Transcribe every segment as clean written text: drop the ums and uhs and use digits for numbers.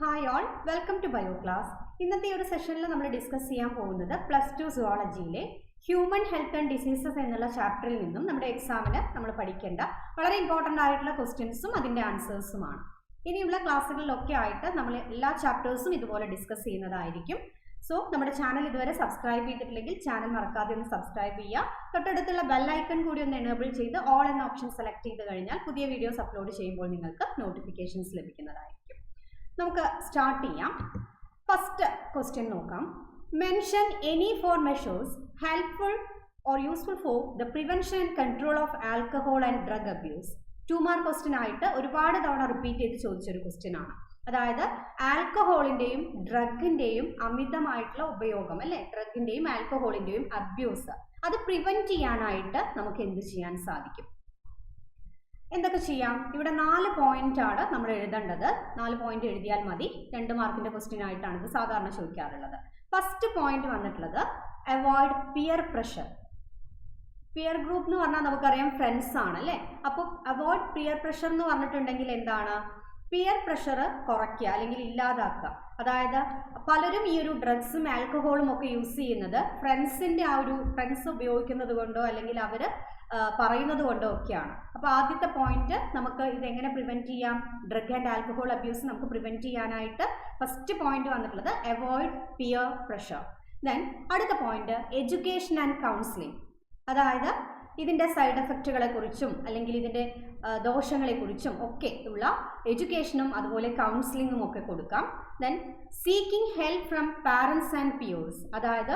Hi all, welcome to Bio Class. ഇന്നത്തെ ഒരു സെഷനിൽ നമ്മൾ ഡിസ്കസ് ചെയ്യാൻ പോകുന്നത് +2 സുവോളജിയിലെ ഹ്യൂമൻ ഹെൽത്ത് ആൻഡ് ഡിസീസസ് എന്നുള്ള ചാപ്റ്ററിൽ നിന്നും നമ്മുടെ എക്സാമിന് നമ്മൾ പഠിക്കേണ്ട വളരെ ഇമ്പോർട്ടൻ്റ് ആയിട്ടുള്ള ക്വസ്റ്റ്യൻസും അതിൻ്റെ ആൻസേഴ്സുമാണ്. ഇനിയുള്ള ക്ലാസ്സുകളിലൊക്കെ ആയിട്ട് നമ്മൾ എല്ലാ ചാപ്റ്റേഴ്സും ഇതുപോലെ ഡിസ്കസ് ചെയ്യുന്നതായിരിക്കും. സോ നമ്മുടെ ചാനൽ ഇതുവരെ സബ്സ്ക്രൈബ് ചെയ്തിട്ടില്ലെങ്കിൽ ചാനൽ മറക്കാതെ ഒന്ന് സബ്സ്ക്രൈബ് ചെയ്യുക. തൊട്ടടുത്തുള്ള ബെൽ ഐക്കൺ കൂടി ഒന്ന് എനേബിൾ ചെയ്ത് ഓൾ എന്ന ഓപ്ഷൻ സെലക്ട് ചെയ്ത് കഴിഞ്ഞാൽ പുതിയ വീഡിയോസ് അപ്ലോഡ് ചെയ്യുമ്പോൾ നിങ്ങൾക്ക് നോട്ടിഫിക്കേഷൻസ് ലഭിക്കുന്നതായിരിക്കും. നമുക്ക് സ്റ്റാർട്ട് ചെയ്യാം. ഫസ്റ്റ് ക്വസ്റ്റ്യൻ നോക്കാം. Mention any 4 measures helpful or useful for the prevention and control of alcohol and drug abuse. 2 mark question ആയിട്ട് ഒരുപാട് തവണ റിപ്പീറ്റ് ചെയ്ത് ചോദിച്ചൊരു ക്വസ്റ്റ്യൻ ആണ്. അതായത് ആൽക്കഹോളിൻ്റെയും ഡ്രഗിൻ്റെയും അമിതമായിട്ടുള്ള ഉപയോഗം, അല്ലേ, ഡ്രഗിൻ്റെയും ആൽക്കഹോളിൻ്റെയും അബ്യൂസ്, അത് പ്രിവെൻറ്റ് ചെയ്യാനായിട്ട് നമുക്ക് എന്ത് ചെയ്യാൻ സാധിക്കും? എന്തൊക്കെ ചെയ്യാം? ഇവിടെ 4 പോയിന്റ് ആണ് നമ്മൾ എഴുതേണ്ടത്. 4 പോയിന്റ് എഴുതിയാൽ മതി. 2 മാർക്കിന്റെ ക്വസ്റ്റ്യൻ ആയിട്ടാണ് ഇത് സാധാരണ ചോദിക്കാറുള്ളത്. ഫസ്റ്റ് പോയിന്റ് വന്നിട്ടുള്ളത് avoid peer pressure. Peer group എന്ന് പറഞ്ഞാൽ നമുക്കറിയാം ഫ്രണ്ട്സ് ആണ്, അല്ലേ? അപ്പോൾ അവോയ്ഡ് പിയർ പ്രഷർ എന്ന് പറഞ്ഞിട്ടുണ്ടെങ്കിൽ എന്താണ്? പിയർ പ്രഷർ കുറയ്ക്കുക അല്ലെങ്കിൽ ഇല്ലാതാക്കുക. അതായത് പലരും ഈ ഒരു ഡ്രഗ്സും ആൽക്കഹോളും ഒക്കെ യൂസ് ചെയ്യുന്നത് ഫ്രണ്ട്സ് ഉപയോഗിക്കുന്നത് കൊണ്ടോ അല്ലെങ്കിൽ അവർ പറയുന്നത് കൊണ്ടോ ഒക്കെയാണ്. അപ്പോൾ ആദ്യത്തെ പോയിന്റ്, നമുക്ക് ഇതെങ്ങനെ പ്രിവെൻറ്റ് ചെയ്യാം? ഡ്രഗ് ആൻഡ് ആൽക്കഹോൾ അബ്യൂസ് നമുക്ക് പ്രിവെൻറ്റ് ചെയ്യാനായിട്ട് ഫസ്റ്റ് പോയിന്റ് വന്നിട്ടുള്ളത് അവോയ്ഡ് പിയർ പ്രഷർ. ദെൻ അടുത്ത പോയിന്റ് എഡ്യൂക്കേഷൻ ആൻഡ് കൗൺസിലിംഗ്. അതായത് ഇതിൻ്റെ സൈഡ് എഫക്റ്റുകളെ കുറിച്ചും അല്ലെങ്കിൽ ഇതിൻ്റെ ദോഷങ്ങളെക്കുറിച്ചും ഒക്കെ ഉള്ള എഡ്യൂക്കേഷനും അതുപോലെ കൗൺസിലിങ്ങും ഒക്കെ കൊടുക്കാം. Then seeking help from parents and peers. അതായത്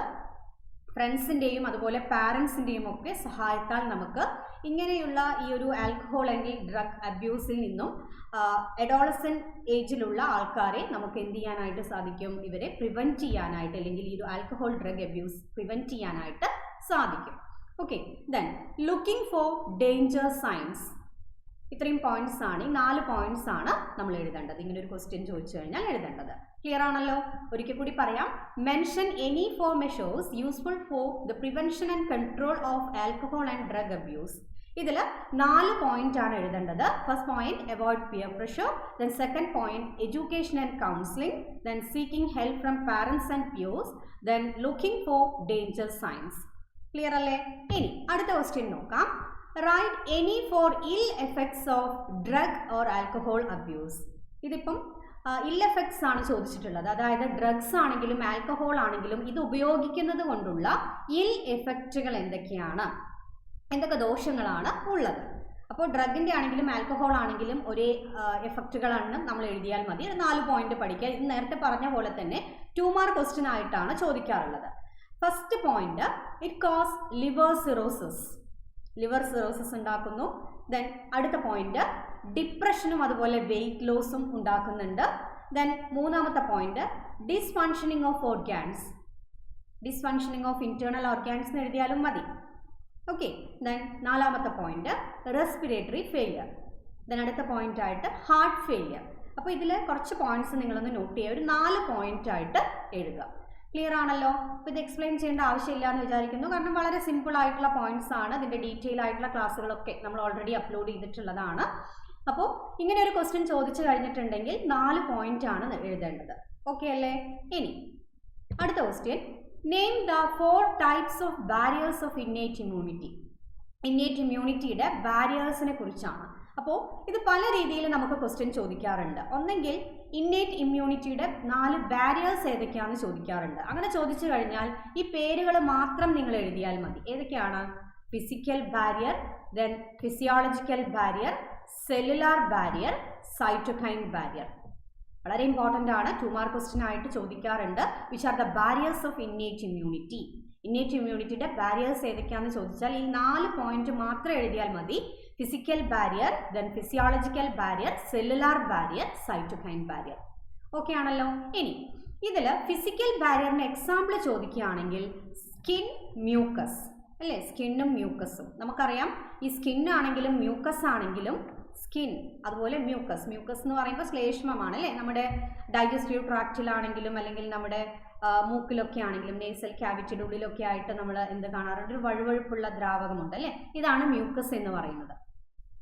ഫ്രണ്ട്സിൻ്റെയും അതുപോലെ പാരൻസിൻ്റെയും ഒക്കെ സഹായത്താൽ നമുക്ക് ഇങ്ങനെയുള്ള ഈ ഒരു ആൽക്കഹോൾ അല്ലെങ്കിൽ ഡ്രഗ് അബ്യൂസിൽ നിന്നും അഡോളസെന്റ് ഏജിലുള്ള ആൾക്കാരെ നമുക്ക് എന്ത് ചെയ്യാനായിട്ട് സാധിക്കും? ഇവരെ പ്രിവെൻറ്റ് ചെയ്യാനായിട്ട് അല്ലെങ്കിൽ ഈ ഒരു ആൽക്കഹോൾ ഡ്രഗ് അബ്യൂസ് പ്രിവെൻറ്റ് ചെയ്യാനായിട്ട് സാധിക്കും. Okay, then looking for danger signs. ഇത്രയും പോയിന്റ്സ് ആണ്, ഈ 4 പോയിന്റ്സ് ആണ് നമ്മൾ എഴുതേണ്ടത്. ഇങ്ങനെ ഒരു ക്വസ്റ്റ്യൻ ചോദിച്ചു കഴിഞ്ഞാൽ എഴുതേണ്ടത്. ക്ലിയർ ആണല്ലോ? ഒരിക്കൽ കൂടി പറയാം. Mention any 4 measures useful for the prevention and control of alcohol and drug abuse. ഇതിൽ 4 പോയിന്റ് ആണ് എഴുതേണ്ടത്. First point avoid peer pressure, then second point education and counselling, then seeking help from parents and peers, then looking for danger signs. Clear അല്ലേ? ഇനി അടുത്ത question നോക്കാം. Write any 4 ill effects of drug or alcohol abuse. ഇതിപ്പം ill effects ആണ് ചോദിച്ചിട്ടുള്ളത്. അതായത് drugs ആണെങ്കിലും alcohol ആണെങ്കിലും ഇത് ഉപയോഗിക്കുന്നത് കൊണ്ടുള്ള ഇൽ എഫക്റ്റുകൾ എന്തൊക്കെയാണ്, എന്തൊക്കെ ദോഷങ്ങളാണ് ഉള്ളത്? അപ്പോൾ ഡ്രഗിൻ്റെ ആണെങ്കിലും ആൽക്കഹോൾ ആണെങ്കിലും ഒരേ എഫക്റ്റുകളാണ് നമ്മൾ എഴുതിയാൽ മതി. 4 പോയിന്റ് പഠിക്കുക. ഇത് നേരത്തെ പറഞ്ഞ പോലെ തന്നെ 2 മാർക്ക് ക്വസ്റ്റ്യൻ ആയിട്ടാണ് ചോദിക്കാറുള്ളത്. First point, it causes liver cirrhosis. Liver cirrhosis ഉണ്ടാക്കുന്നു. ദെൻ അടുത്ത പോയിന്റ് ഡിപ്രഷനും അതുപോലെ വെയിറ്റ് ലോസും ഉണ്ടാക്കുന്നുണ്ട്. ദെൻ മൂന്നാമത്തെ point dysfunctioning of organs. Dysfunctioning of internal organs എന്ന് എഴുതിയാലും മതി. ഓക്കെ, ദെൻ നാലാമത്തെ പോയിന്റ് റെസ്പിറേറ്ററി ഫെയിലിയർ. ദെൻ അടുത്ത പോയിന്റ് ആയിട്ട് ഹാർട്ട് ഫെയിലിയർ. അപ്പോൾ ഇതിൽ കുറച്ച് പോയിന്റ്സ് നിങ്ങളൊന്ന് നോട്ട് ചെയ്യുക. ഒരു 4 പോയിന്റ് ആയിട്ട് എഴുതുക. ക്ലിയർ ആണല്ലോ? അപ്പോൾ ഇത് എക്സ്പ്ലെയിൻ ചെയ്യേണ്ട ആവശ്യമില്ല എന്ന് വിചാരിക്കുന്നു. കാരണം വളരെ സിമ്പിൾ ആയിട്ടുള്ള പോയിന്റ്സ് ആണ്. ഇതിൻ്റെ ഡീറ്റെയിൽ ആയിട്ടുള്ള ക്ലാസ്സുകളൊക്കെ നമ്മൾ ഓൾറെഡി അപ്ലോഡ് ചെയ്തിട്ടുള്ളതാണ്. അപ്പോൾ ഇങ്ങനെ ഒരു ക്വസ്റ്റ്യൻ ചോദിച്ചു കഴിഞ്ഞിട്ടുണ്ടെങ്കിൽ 4 പോയിന്റ് ആണ് എഴുതേണ്ടത്. ഓക്കെ അല്ലേ? ഇനി അടുത്ത question, name the 4 types of barriers of innate immunity. Innate ഇമ്മ്യൂണിറ്റിയുടെ ബാരിയേഴ്സിനെ കുറിച്ചാണ്. അപ്പോൾ ഇത് പല രീതിയിൽ നമുക്ക് ക്വസ്റ്റ്യൻ ചോദിക്കാറുണ്ട്. ഒന്നെങ്കിൽ ഇന്നേറ്റ് ഇമ്മ്യൂണിറ്റിയുടെ 4 ബാരിയേഴ്സ് ഏതൊക്കെയാണെന്ന് ചോദിക്കാറുണ്ട്. അങ്ങനെ ചോദിച്ചു കഴിഞ്ഞാൽ ഈ പേരുകൾ മാത്രം നിങ്ങൾ എഴുതിയാൽ മതി. ഏതൊക്കെയാണ്? Physical barrier, then physiological barrier, cellular barrier, cytokine barrier. വളരെ ഇമ്പോർട്ടൻ്റ് ആണ്. 2 മാർക്ക് ക്വസ്റ്റ്യൻ ആയിട്ട് ചോദിക്കാറുണ്ട്. Which are the barriers of innate immunity. Innate ഇമ്മ്യൂണിറ്റിയുടെ ബാരിയേഴ്സ് ഏതൊക്കെയാണെന്ന് ചോദിച്ചാൽ ഈ 4 പോയിന്റ് മാത്രം എഴുതിയാൽ മതി. Physical barrier, then physiological barrier, cellular barrier, cytokine barrier. Okay ആണല്ലോ? ഇനി ഇതിൽ ഫിസിക്കൽ ബാരിയറിന് എക്സാമ്പിൾ ചോദിക്കുകയാണെങ്കിൽ സ്കിൻ മ്യൂക്കസ്, അല്ലേ? സ്കിന്നും മ്യൂക്കസും നമുക്കറിയാം. ഈ സ്കിൻ ആണെങ്കിലും മ്യൂക്കസ് ആണെങ്കിലും സ്കിൻ അതുപോലെ മ്യൂക്കസ് എന്ന് പറയുമ്പോൾ ശ്ലേഷ്മമാണ്, അല്ലേ? നമ്മുടെ ഡൈജസ്റ്റീവ് ട്രാക്റ്റിലാണെങ്കിലും അല്ലെങ്കിൽ നമ്മുടെ മൂക്കിലൊക്കെ ആണെങ്കിലും നേസൽ ക്യാവിറ്റിയുടെ ഉള്ളിലൊക്കെ ആയിട്ട് നമ്മൾ എന്ത് കാണാറുണ്ട്? ഒരു വഴുവഴുപ്പുള്ള ദ്രാവകമുണ്ട്, അല്ലേ? ഇതാണ് മ്യൂക്കസ് എന്ന് പറയുന്നത്.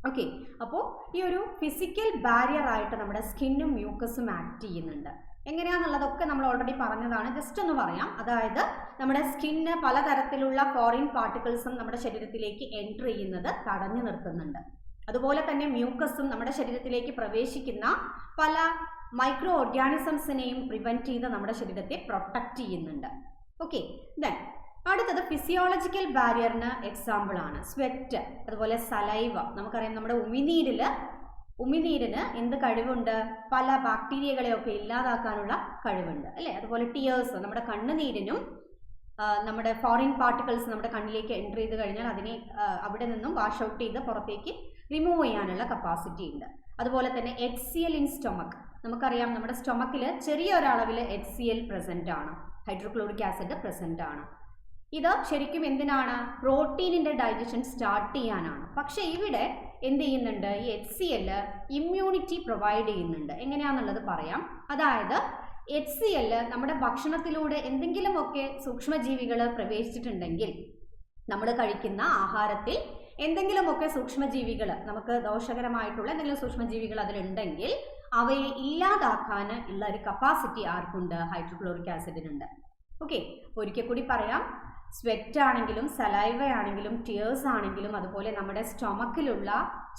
ഓക്കെ, അപ്പോൾ ഈ ഒരു ഫിസിക്കൽ ബാരിയർ ആയിട്ട് നമ്മുടെ സ്കിന്നും മ്യൂക്കസും ആക്ട് ചെയ്യുന്നുണ്ട്. എങ്ങനെയാണെന്നുള്ളതൊക്കെ നമ്മൾ ഓൾറെഡി പറഞ്ഞതാണ്, ജസ്റ്റ് ഒന്ന് പറയാം. അതായത് നമ്മുടെ സ്കിന്ന് പലതരത്തിലുള്ള ഫോറിൻ പാർട്ടിക്കിൾസും നമ്മുടെ ശരീരത്തിലേക്ക് എൻറ്റർ ചെയ്യുന്നത് തടഞ്ഞു നിർത്തുന്നുണ്ട്. അതുപോലെ തന്നെ മ്യൂക്കസും നമ്മുടെ ശരീരത്തിലേക്ക് പ്രവേശിക്കുന്ന പല മൈക്രോ ഓർഗാനിസംസിനെയും പ്രിവെൻറ്റ് ചെയ്ത് നമ്മുടെ ശരീരത്തെ പ്രൊട്ടക്റ്റ് ചെയ്യുന്നുണ്ട്. ഓക്കെ, ദെൻ അടുത്തത് ഫിസിയോളജിക്കൽ ബാരിയറിന് എക്സാമ്പിൾ ആണ് സ്വെറ്റ്, അതുപോലെ സലൈവ. നമുക്കറിയാം നമ്മുടെ ഉമിനീരിന് എന്ത് കഴിവുണ്ട്? പല ബാക്ടീരിയകളെയൊക്കെ ഇല്ലാതാക്കാനുള്ള കഴിവുണ്ട് അല്ലേ. അതുപോലെ ടിയേഴ്സ്, നമ്മുടെ കണ്ണുനീരിനും നമ്മുടെ ഫോറിൻ പാർട്ടിക്കിൾസ് നമ്മുടെ കണ്ണിലേക്ക് എൻ്റർ ചെയ്ത് കഴിഞ്ഞാൽ അതിനെ അവിടെ നിന്നും വാഷ് ഔട്ട് ചെയ്ത് പുറത്തേക്ക് റിമൂവ് ചെയ്യാനുള്ള കപ്പാസിറ്റി ഉണ്ട്. അതുപോലെ തന്നെ HCl ഇൻ സ്റ്റൊമക്ക്, നമുക്കറിയാം നമ്മുടെ സ്റ്റൊമക്കിൽ ചെറിയൊരളവിൽ HCl പ്രസൻ്റ് ആണ്, ഹൈഡ്രോക്ലോറിക് ആസിഡ് പ്രസൻ്റ് ആണ്. ഇത് ശരിക്കും എന്തിനാണ്? പ്രോട്ടീനിൻ്റെ ഡൈജഷൻ സ്റ്റാർട്ട് ചെയ്യാനാണ്. പക്ഷേ ഇവിടെ എന്ത് ചെയ്യുന്നുണ്ട്? ഈ HCl ഇമ്മ്യൂണിറ്റി പ്രൊവൈഡ് ചെയ്യുന്നുണ്ട്. എങ്ങനെയാണെന്നുള്ളത് പറയാം. അതായത് HCl നമ്മുടെ ഭക്ഷണത്തിലൂടെ എന്തെങ്കിലുമൊക്കെ സൂക്ഷ്മജീവികൾ പ്രവേശിച്ചിട്ടുണ്ടെങ്കിൽ, നമ്മൾ കഴിക്കുന്ന ആഹാരത്തിൽ എന്തെങ്കിലുമൊക്കെ സൂക്ഷ്മജീവികൾ, നമുക്ക് ദോഷകരമായിട്ടുള്ള എന്തെങ്കിലും സൂക്ഷ്മജീവികൾ അതിലുണ്ടെങ്കിൽ അവയെ ഇല്ലാതാക്കാൻ ഉള്ള ഒരു കപ്പാസിറ്റി ആർക്കുണ്ട്? ഹൈഡ്രോക്ലോറിക് ആസിഡിനുണ്ട്. ഓക്കെ, ഒരിക്കൽ കൂടി പറയാം. സ്വെറ്റ് ആണെങ്കിലും സലൈവ ആണെങ്കിലും ടിയേഴ്സ് ആണെങ്കിലും അതുപോലെ നമ്മുടെ സ്റ്റൊമക്കിലുള്ള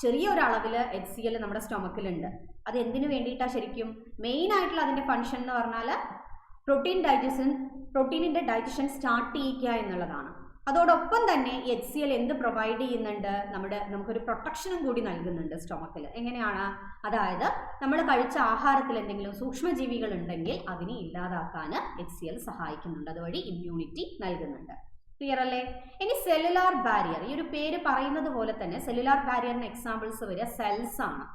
ചെറിയൊരളവിൽ HCl നമ്മുടെ സ്റ്റൊമക്കിലുണ്ട്. അത് എന്തിനു വേണ്ടിയിട്ടാണ് ശരിക്കും? മെയിൻ ആയിട്ടുള്ള അതിൻ്റെ ഫംഗ്ഷൻ എന്ന് പറഞ്ഞാൽ പ്രോട്ടീനിൻ്റെ ഡൈജഷൻ സ്റ്റാർട്ട് ചെയ്യിക്കുക എന്നുള്ളതാണ്. അതോടൊപ്പം തന്നെ HCl എന്ത് പ്രൊവൈഡ് ചെയ്യുന്നുണ്ട്? നമുക്കൊരു പ്രൊട്ടക്ഷനും കൂടി നൽകുന്നുണ്ട് സ്റ്റൊമക്കിൽ. എങ്ങനെയാണ്? അതായത് നമ്മൾ കഴിച്ച ആഹാരത്തിൽ എന്തെങ്കിലും സൂക്ഷ്മജീവികൾ ഉണ്ടെങ്കിൽ അതിനെ ഇല്ലാതാക്കാൻ HCl സഹായിക്കുന്നുണ്ട്. അതുവഴി ഇമ്മ്യൂണിറ്റി നൽകുന്നുണ്ട്. ക്ലിയർ അല്ലേ? ഇനി സെല്ലുലാർ ബാരിയർ, ഈ ഒരു പേര് പറയുന്നത് പോലെ തന്നെ സെല്ലുലാർ ബാരിയറിന് എക്സാമ്പിൾസ് വരിക സെൽസ് ആണ്.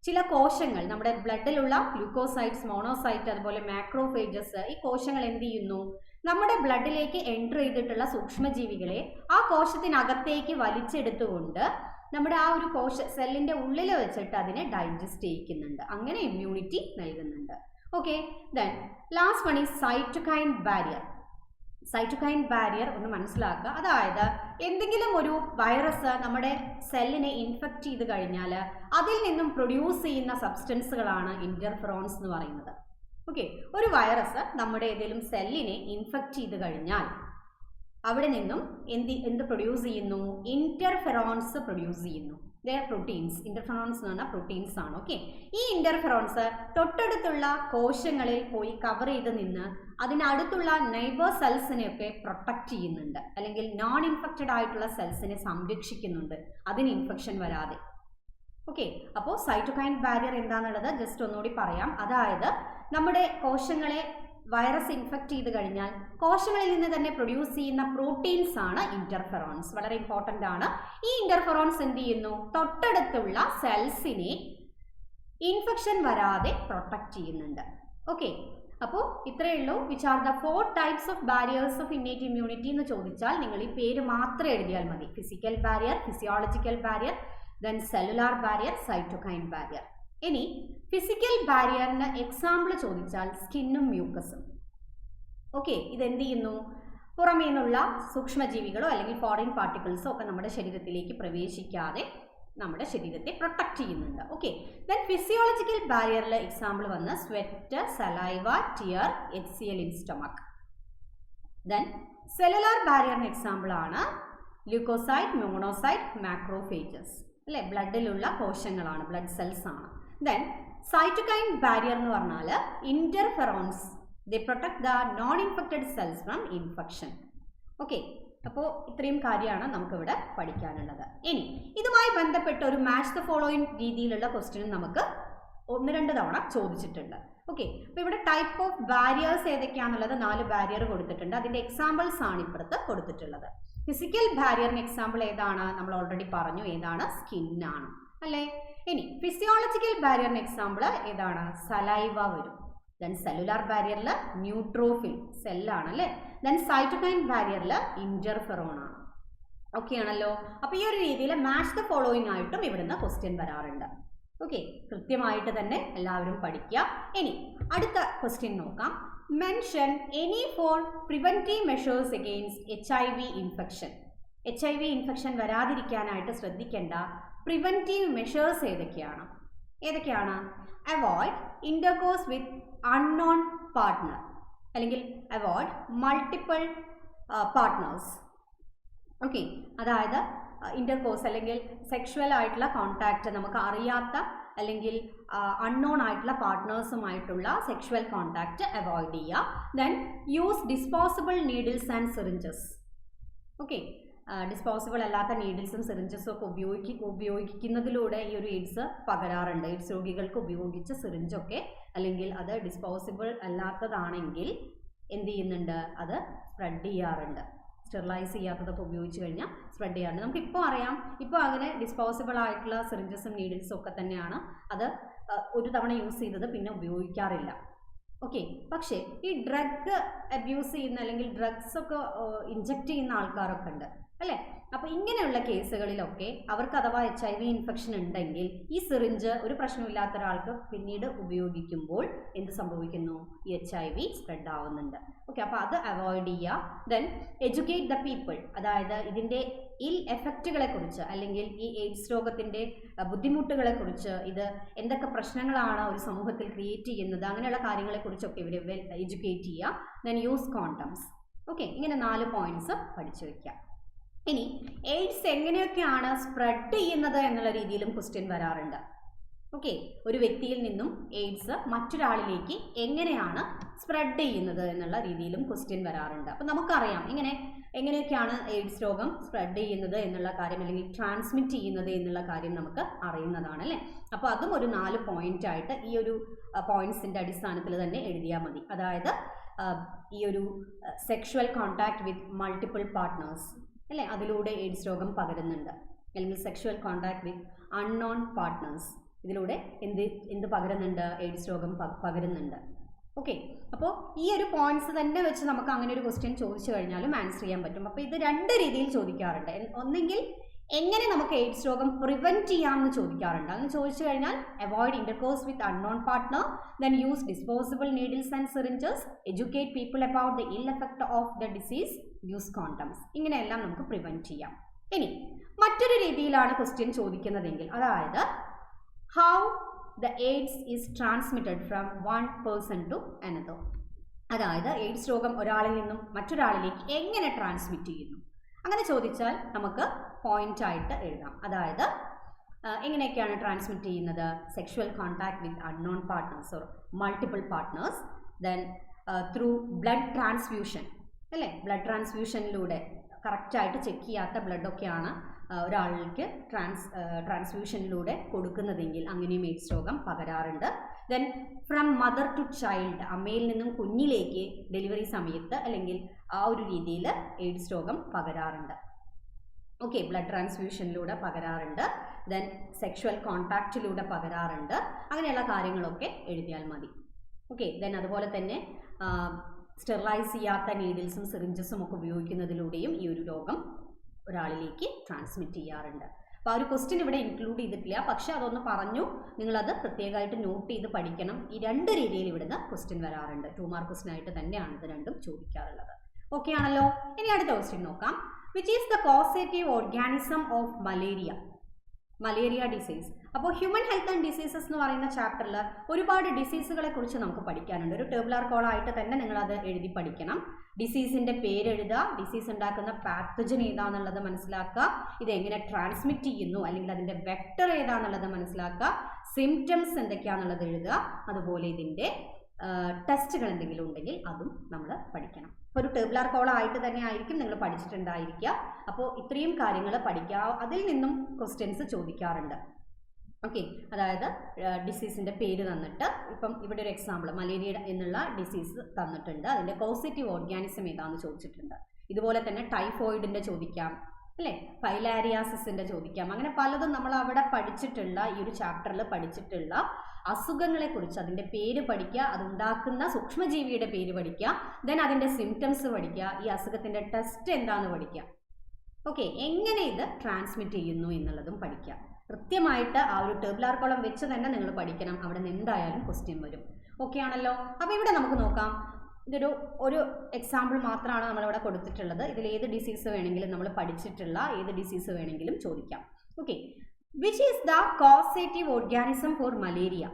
ചില കോശങ്ങൾ, നമ്മുടെ ബ്ലഡിലുള്ള ഗ്ലൂക്കോസൈറ്റ്സ്, മോണോസൈറ്റ്, അതുപോലെ മാക്രോഫേജസ്, ഈ കോശങ്ങൾ എന്ത് ചെയ്യുന്നു? നമ്മുടെ ബ്ലഡിലേക്ക് എൻറ്റർ ചെയ്തിട്ടുള്ള സൂക്ഷ്മജീവികളെ ആ കോശത്തിനകത്തേക്ക് വലിച്ചെടുത്തുകൊണ്ട് നമ്മുടെ ആ ഒരു സെല്ലിൻ്റെ ഉള്ളിൽ വെച്ചിട്ട് അതിനെ ഡൈജസ്റ്റ് ചെയ്യിക്കുന്നുണ്ട്. അങ്ങനെ ഇമ്മ്യൂണിറ്റി നൽകുന്നുണ്ട്. Okay, then last one is cytokine barrier. Cytokine barrier ഒന്ന് മനസ്സിലാക്കുക. അതായത് എന്തെങ്കിലും ഒരു വൈറസ് നമ്മുടെ സെല്ലിനെ ഇൻഫെക്റ്റ് ചെയ്ത് കഴിഞ്ഞാൽ അതിൽ നിന്നും പ്രൊഡ്യൂസ് ചെയ്യുന്ന സബ്സ്റ്റൻസുകളാണ് ഇൻ്റർഫെറോൺസ് എന്ന് പറയുന്നത്. ഓക്കെ, ഒരു വൈറസ് നമ്മുടെ ഏതെങ്കിലും സെല്ലിനെ ഇൻഫെക്റ്റ് ചെയ്ത് കഴിഞ്ഞാൽ അവിടെ നിന്നും എന്ത് പ്രൊഡ്യൂസ് ചെയ്യുന്നു? ഇൻ്റർഫെറോൺസ് പ്രൊഡ്യൂസ് ചെയ്യുന്നു. They're proteins. ഇൻ്റർഫെറോൺസ് എന്ന് പറഞ്ഞാൽ പ്രോട്ടീൻസ് ആണ്. ഓക്കെ, ഈ ഇൻ്റർഫെറോൺസ് തൊട്ടടുത്തുള്ള കോശങ്ങളിൽ പോയി കവർ ചെയ്ത് നിന്ന് അതിനടുത്തുള്ള നെയ്ബർ സെൽസിനെയൊക്കെ പ്രൊട്ടക്റ്റ് ചെയ്യുന്നുണ്ട്, അല്ലെങ്കിൽ നോൺ ഇൻഫെക്റ്റഡ് ആയിട്ടുള്ള സെൽസിനെ സംരക്ഷിക്കുന്നുണ്ട് അതിന് ഇൻഫെക്ഷൻ വരാതെ. ഓക്കെ, അപ്പോൾ സൈറ്റോകൈൻ ബാരിയർ എന്താണെന്നുള്ളത് ജസ്റ്റ് ഒന്നുകൂടി പറയാം. അതായത് നമ്മുടെ കോശങ്ങളെ വൈറസ് ഇൻഫെക്റ്റ് ചെയ്ത് കഴിഞ്ഞാൽ കോശങ്ങളിൽ നിന്ന് തന്നെ പ്രൊഡ്യൂസ് ചെയ്യുന്ന പ്രോട്ടീൻസ് ആണ് ഇൻ്റർഫെറോൺസ്. വളരെ ഇമ്പോർട്ടൻ്റ് ആണ്. ഈ ഇൻ്റർഫെറോൺസ് എന്ത് ചെയ്യുന്നു? തൊട്ടടുത്തുള്ള സെൽസിനെ ഇൻഫെക്ഷൻ വരാതെ പ്രൊട്ടക്റ്റ് ചെയ്യുന്നുണ്ട്. ഓക്കെ, അപ്പോൾ ഇത്രയേ ഉള്ളൂ. Which are the 4 types of barriers of innate immunity എന്ന് ചോദിച്ചാൽ നിങ്ങൾ ഈ പേര് മാത്രം എഴുതിയാൽ മതി. Physical barrier, physiological barrier, then cellular barrier, cytokine barrier. ഇനി ഫിസിക്കൽ ബാരിയറിന് എക്സാമ്പിൾ ചോദിച്ചാൽ സ്കിന്നും മ്യൂക്കസും. ഓക്കെ, ഇതെന്ത് ചെയ്യുന്നു? പുറമേ നിന്നുള്ള സൂക്ഷ്മജീവികളോ അല്ലെങ്കിൽ ഫോറിൻ പാർട്ടിക്കിൾസോ ഒക്കെ നമ്മുടെ ശരീരത്തിലേക്ക് പ്രവേശിക്കാതെ നമ്മുടെ ശരീരത്തെ പ്രൊട്ടക്റ്റ് ചെയ്യുന്നുണ്ട്. ഓക്കെ, ദെൻ ഫിസിയോളജിക്കൽ ബാരിയറിൽ എക്സാമ്പിൾ വന്ന് sweat, saliva, tear, HCl in stomach. Then cellular ബാരിയറിന് എക്സാമ്പിൾ ആണ് ല്യൂക്കോസൈറ്റ്, മോണോസൈറ്റ്, മാക്രോഫേജസ് അല്ലേ, ബ്ലഡിലുള്ള കോശങ്ങളാണ്, ബ്ലഡ് സെൽസ് ആണ്. ദെൻ സൈറ്റോകൈൻ ബാരിയർ എന്ന് പറഞ്ഞാൽ interferons, they protect the non infected cells from infection. Okay, അപ്പോൾ ഇത്രയും കാര്യമാണ് നമുക്കിവിടെ പഠിക്കാനുള്ളത്. ഇനി ഇതുമായി ബന്ധപ്പെട്ട ഒരു മാച്ച് ദ ഫോളോയിങ് രീതിയിലുള്ള ക്വസ്റ്റ്യനും നമുക്ക് 1-2 തവണ ചോദിച്ചിട്ടുണ്ട്. ഓക്കെ, അപ്പോൾ ഇവിടെ ടൈപ്പ് ഓഫ് ബാരിയേഴ്സ് ഏതൊക്കെയാണെന്നുള്ളത് 4 ബാരിയർ കൊടുത്തിട്ടുണ്ട്. അതിൻ്റെ എക്സാമ്പിൾസ് ആണ് ഇപ്പുറത്ത് കൊടുത്തിട്ടുള്ളത്. ഫിസിക്കൽ ബാരിയറിന് എക്സാമ്പിൾ ഏതാണ്? നമ്മൾ ഓൾറെഡി പറഞ്ഞു, ഏതാണ്? സ്കിന്നാണ് അല്ലേ. ഇനി ഫിസിയോളജിക്കൽ ബാരിയറിന് എക്സാമ്പിൾ ഏതാണ്? സലൈവ വരും. ദെൻ സെല്ലുലാർ ബാരിയറിൽ ന്യൂട്രോഫിൽ സെല്ലാണ് അല്ലേ. ദെൻ സൈറ്റോകൈൻ ബാരിയറിൽ ഇൻ്റർഫെറോൺ ആണ്. ഓക്കെ ആണല്ലോ. അപ്പോൾ ഈ ഒരു രീതിയിൽ മാച്ച് ദ ഫോളോയിങ് ആയിട്ടും ഇവിടുന്ന് ക്വസ്റ്റ്യൻ വരാറുണ്ട്. ഓക്കെ, കൃത്യമായിട്ട് തന്നെ എല്ലാവരും പഠിക്കുക. ഇനി അടുത്ത ക്വസ്റ്റ്യൻ നോക്കാം. Mention any 4 preventive measures against HIV infection. HIV infection വരാതിരിക്കാനായിട്ട് ശ്രദ്ധിക്കേണ്ട പ്രിവെൻറ്റീവ് മെഷേഴ്സ് ഏതൊക്കെയാണ് avoid intercourse with unknown partner, അല്ലെങ്കിൽ അവോയ്ഡ് മൾട്ടിപ്പിൾ പാർട്ട്നേഴ്സ്. ഓക്കെ, അതായത് ഇൻ്റർകോഴ്സ് അല്ലെങ്കിൽ സെക്ഷുവൽ ആയിട്ടുള്ള കോൺടാക്റ്റ്, നമുക്ക് അറിയാത്ത അല്ലെങ്കിൽ അൺനോൺ ആയിട്ടുള്ള പാർട്ട്നേഴ്സുമായിട്ടുള്ള സെക്ഷുവൽ കോൺടാക്റ്റ് അവോയ്ഡ് ചെയ്യുക. Then use disposable needles and syringes. Okay, disposable അല്ലാത്ത നീഡിൽസും സിറിഞ്ചസും ഒക്കെ ഉപയോഗിക്കുന്നതിലൂടെ ഈ ഒരു എയ്ഡ്സ് പകരാറുണ്ട്. എയ്ഡ്സ് രോഗികൾക്ക് ഉപയോഗിച്ച സിറിഞ്ചൊക്കെ അല്ലെങ്കിൽ അത് ഡിസ്പോസിബിൾ അല്ലാത്തതാണെങ്കിൽ എന്ത് ചെയ്യുന്നുണ്ട്, അത് സ്പ്രെഡ് ചെയ്യാറുണ്ട്. സ്റ്റെറിലൈസ് ചെയ്യാത്തതൊക്കെ ഉപയോഗിച്ച് കഴിഞ്ഞാൽ സ്പ്രെഡ് ചെയ്യാറുണ്ട്. നമുക്കിപ്പോൾ അറിയാം, ഇപ്പോൾ അങ്ങനെ ഡിസ്പോസിബിൾ ആയിട്ടുള്ള സിറിഞ്ചസും നീഡിൽസും ഒക്കെ തന്നെയാണ്. അത് ഒരു തവണ യൂസ് ചെയ്തത് പിന്നെ ഉപയോഗിക്കാറില്ല. ഓക്കെ, പക്ഷേ ഈ ഡ്രഗ് അബ്യൂസ് ചെയ്യുന്ന അല്ലെങ്കിൽ ഡ്രഗ്സ് ഒക്കെ ഇഞ്ചെക്റ്റ് ചെയ്യുന്ന ആൾക്കാരൊക്കെ ഉണ്ട് അല്ലേ? അപ്പോൾ ഇങ്ങനെയുള്ള കേസുകളിലൊക്കെ അവർക്ക് അഥവാ HIV ഇൻഫെക്ഷൻ ഉണ്ടെങ്കിൽ ഈ സിറിഞ്ച് ഒരു പ്രശ്നമില്ലാത്ത ഒരാൾക്ക് പിന്നീട് ഉപയോഗിക്കുമ്പോൾ എന്ത് സംഭവിക്കുന്നു, ഈ HIV സ്പ്രെഡ് ആവുന്നുണ്ട്. ഓക്കെ, അപ്പോൾ അത് അവോയ്ഡ് ചെയ്യുക. ദെൻ എഡ്യൂക്കേറ്റ് ദ പീപ്പിൾ, അതായത് ഇതിൻ്റെ ഇൽ എഫക്റ്റുകളെ കുറിച്ച് അല്ലെങ്കിൽ ഈ എയ്ഡ്സ് രോഗത്തിൻ്റെ ബുദ്ധിമുട്ടുകളെ കുറിച്ച്, ഇത് എന്തൊക്കെ പ്രശ്നങ്ങളാണ് ഒരു സമൂഹത്തിൽ ക്രിയേറ്റ് ചെയ്യുന്നത്, അങ്ങനെയുള്ള കാര്യങ്ങളെക്കുറിച്ചൊക്കെ ഇവർ എഡ്യൂക്കേറ്റ് ചെയ്യുക. Then use condoms. ഓക്കെ, ഇങ്ങനെ 4 പോയിന്റ്സ് പഠിച്ചു വയ്ക്കുക. ഇനി എയ്ഡ്സ് എങ്ങനെയൊക്കെയാണ് സ്പ്രെഡ് ചെയ്യുന്നത് എന്നുള്ള രീതിയിലും ക്വസ്റ്റ്യൻ വരാറുണ്ട്. ഓക്കെ, ഒരു വ്യക്തിയിൽ നിന്നും എയ്ഡ്സ് മറ്റൊരാളിലേക്ക് എങ്ങനെയാണ് സ്പ്രെഡ് ചെയ്യുന്നത് എന്നുള്ള രീതിയിലും ക്വസ്റ്റ്യൻ വരാറുണ്ട്. അപ്പം നമുക്കറിയാം എങ്ങനെയൊക്കെയാണ് എയ്ഡ്സ് രോഗം സ്പ്രെഡ് ചെയ്യുന്നത് എന്നുള്ള കാര്യം, അല്ലെങ്കിൽ ട്രാൻസ്മിറ്റ് ചെയ്യുന്നത് എന്നുള്ള കാര്യം നമുക്ക് അറിയുന്നതാണ് അല്ലേ? അപ്പോൾ അതും ഒരു 4 പോയിന്റ് ആയിട്ട് ഈ ഒരു പോയിന്റ്സിൻ്റെ അടിസ്ഥാനത്തിൽ തന്നെ എഴുതിയാൽ മതി. അതായത് ഈ ഒരു sexual contact with multiple partners അല്ലേ, അതിലൂടെ എയ്ഡ്സ് രോഗം പകരുന്നുണ്ട്. അല്ലെങ്കിൽ sexual contact with unknown partners, ഇതിലൂടെ എന്ത് പകരുന്നുണ്ട്, എയ്ഡ്സ് രോഗം പകരുന്നുണ്ട്. ഓക്കെ, അപ്പോൾ ഈ ഒരു പോയിന്റ്സ് തന്നെ വെച്ച് നമുക്ക് അങ്ങനെ ഒരു ക്വസ്റ്റ്യൻ ചോദിച്ചു കഴിഞ്ഞാലും ആൻസർ ചെയ്യാൻ പറ്റും. അപ്പോൾ ഇത് 2 രീതിയിൽ ചോദിക്കാറുണ്ട്. ഒന്നെങ്കിൽ എങ്ങനെ നമുക്ക് എയ്ഡ്സ് രോഗം പ്രിവെൻറ്റ് ചെയ്യാമെന്ന് ചോദിക്കാറുണ്ട്. അങ്ങനെ ചോദിച്ചു കഴിഞ്ഞാൽ avoid intercourse with unknown partner, then use disposable needles and syringes, educate people about the ill effect of the disease, use condoms. ഇങ്ങനെയെല്ലാം നമുക്ക് പ്രിവെൻറ്റ് ചെയ്യാം. ഇനി മറ്റൊരു രീതിയിലാണ് ക്വസ്റ്റ്യൻ ചോദിക്കുന്നതെങ്കിൽ, അതായത് how the AIDS is transmitted from one person to another. അതായത് AIDS രോഗം ഒരാളിൽ നിന്നും മറ്റൊരാളിലേക്ക് എങ്ങനെ ട്രാൻസ്മിറ്റ് ചെയ്യുന്നു. അങ്ങനെ ചോദിച്ചാൽ നമുക്ക് പോയിന്റ് ആയിട്ട് എഴുതാം. അതായത് എങ്ങനെയൊക്കെയാണ് ട്രാൻസ്മിറ്റ് ചെയ്യുന്നത്, sexual contact with unknown partners or multiple partners, then through blood transfusion അല്ലേ, ബ്ലഡ് ട്രാൻസ്ഫ്യൂഷനിലൂടെ കറക്റ്റായിട്ട് ചെക്ക് ചെയ്യാത്ത ബ്ലഡൊക്കെയാണ് ഒരാൾക്ക് ട്രാൻസ്ഫ്യൂഷനിലൂടെ കൊടുക്കുന്നതെങ്കിൽ അങ്ങനെയും എയ്ഡ്സ് രോഗം പകരാറുണ്ട്. Then from mother to child, അമ്മയിൽ നിന്നും കുഞ്ഞിലേക്ക് ഡെലിവറി സമയത്ത് അല്ലെങ്കിൽ ആ ഒരു രീതിയിൽ എയ്ഡ്സ് രോഗം പകരാറുണ്ട്. ഓക്കെ, ബ്ലഡ് ട്രാൻസ്ഫ്യൂഷനിലൂടെ പകരാറുണ്ട്. ദെൻ സെക്ഷുവൽ കോൺടാക്റ്റിലൂടെ പകരാറുണ്ട്. അങ്ങനെയുള്ള കാര്യങ്ങളൊക്കെ എഴുതിയാൽ മതി. ഓക്കെ, ദെൻ അതുപോലെ തന്നെ സ്റ്റെറിലൈസ് ചെയ്യാത്ത നീഡിൽസും സിറിഞ്ചസും ഒക്കെ ഉപയോഗിക്കുന്നതിലൂടെയും ഈ ഒരു രോഗം ഒരാളിലേക്ക് ട്രാൻസ്മിറ്റ് ചെയ്യാറുണ്ട്. അപ്പോൾ ആ ഒരു ക്വസ്റ്റ്യൻ ഇവിടെ ഇൻക്ലൂഡ് ചെയ്തിട്ടില്ല, പക്ഷേ അതൊന്ന് പറഞ്ഞു, നിങ്ങളത് പ്രത്യേകമായിട്ട് നോട്ട് ചെയ്ത് പഠിക്കണം. ഈ 2 രീതിയിൽ ഇവിടുന്ന് ക്വസ്റ്റ്യൻ വരാറുണ്ട്. 2 മാർക്ക് ക്വസ്റ്റ്യൻ ആയിട്ട് തന്നെയാണ് ഇത് രണ്ടും ചോദിക്കാറുള്ളത്. ഓക്കെ ആണല്ലോ? ഇനി അടുത്ത ക്വസ്റ്റ്യൻ നോക്കാം. Which is the causative organism of malaria disease. അപ്പോൾ ഹ്യൂമൻ ഹെൽത്ത് ആൻഡ് ഡിസീസസ് എന്ന് പറയുന്ന ചാപ്റ്ററിൽ ഒരുപാട് ഡിസീസുകളെ കുറിച്ച് നമുക്ക് പഠിക്കാനുണ്ട്. ഒരു ടേബിളർ കോളായിട്ട് തന്നെ നിങ്ങളത് എഴുതി പഠിക്കണം. ഡിസീസിൻ്റെ പേരെഴുതുക, ഡിസീസ് ഉണ്ടാക്കുന്ന പാത്തജൻ ഏതാണെന്നുള്ളത് മനസ്സിലാക്കുക, ഇത് എങ്ങനെ ട്രാൻസ്മിറ്റ് ചെയ്യുന്നു അല്ലെങ്കിൽ അതിൻ്റെ വെക്ടർ ഏതാണെന്നുള്ളത് മനസ്സിലാക്കുക, സിംറ്റംസ് എന്തൊക്കെയാണെന്നുള്ളത് എഴുതുക, അതുപോലെ ഇതിൻ്റെ ടെസ്റ്റുകൾ എന്തെങ്കിലും ഉണ്ടെങ്കിൽ അതും നമ്മൾ പഠിക്കണം. അപ്പോൾ ഒരു ടേബിളർ കോളായിട്ട് തന്നെ ആയിരിക്കും നിങ്ങൾ പഠിച്ചിട്ടുണ്ടായിരിക്കുക. അപ്പോൾ ഇത്രയും കാര്യങ്ങൾ പഠിക്കുക, അതിൽ നിന്നും ക്വസ്റ്റ്യൻസ് ചോദിക്കാറുണ്ട്. ഓക്കെ, അതായത് ഡിസീസിൻ്റെ പേര് തന്നിട്ട്, ഇപ്പം ഇവിടെ ഒരു എക്സാമ്പിൾ മലേറിയ എന്നുള്ള ഡിസീസ് തന്നിട്ടുണ്ട്, അതിൻ്റെ പോസിറ്റീവ് ഓർഗാനിസം ഏതാണെന്ന് ചോദിച്ചിട്ടുണ്ട്. ഇതുപോലെ തന്നെ ടൈഫോയിഡിൻ്റെ ചോദിക്കാം അല്ലേ, ഫൈലാരിയാസിൻ്റെ ചോദിക്കാം. അങ്ങനെ പലതും നമ്മൾ അവിടെ പഠിച്ചിട്ടുള്ള ഈ ഒരു ചാപ്റ്ററിൽ പഠിച്ചിട്ടുള്ള അസുഖങ്ങളെക്കുറിച്ച് അതിൻ്റെ പേര് പഠിക്കുക, അതുണ്ടാക്കുന്ന സൂക്ഷ്മജീവിയുടെ പേര് പഠിക്കുക, ദെൻ അതിൻ്റെ സിംറ്റംസ് പഠിക്കുക, ഈ അസുഖത്തിൻ്റെ ടെസ്റ്റ് എന്താണെന്ന് പഠിക്കുക. ഓക്കെ, എങ്ങനെ ഇത് ട്രാൻസ്മിറ്റ് ചെയ്യുന്നു എന്നുള്ളതും പഠിക്കുക. കൃത്യമായിട്ട് ആ ഒരു ടേബിളർ കോളം വെച്ച് തന്നെ നിങ്ങൾ പഠിക്കണം, അവിടെ നിന്ന് എന്തായാലും ക്വസ്റ്റ്യൻ വരും. ഓക്കെ ആണല്ലോ? അപ്പോൾ ഇവിടെ നമുക്ക് നോക്കാം. ഒരു എക്സാമ്പിൾ മാത്രമാണ് നമ്മളിവിടെ കൊടുത്തിട്ടുള്ളത്. ഇതിൽ ഏത് ഡിസീസ് വേണമെങ്കിലും, നമ്മൾ പഠിച്ചിട്ടുള്ള ഏത് ഡിസീസ് വേണമെങ്കിലും ചോദിക്കാം. Okay, which is the causative organism for malaria?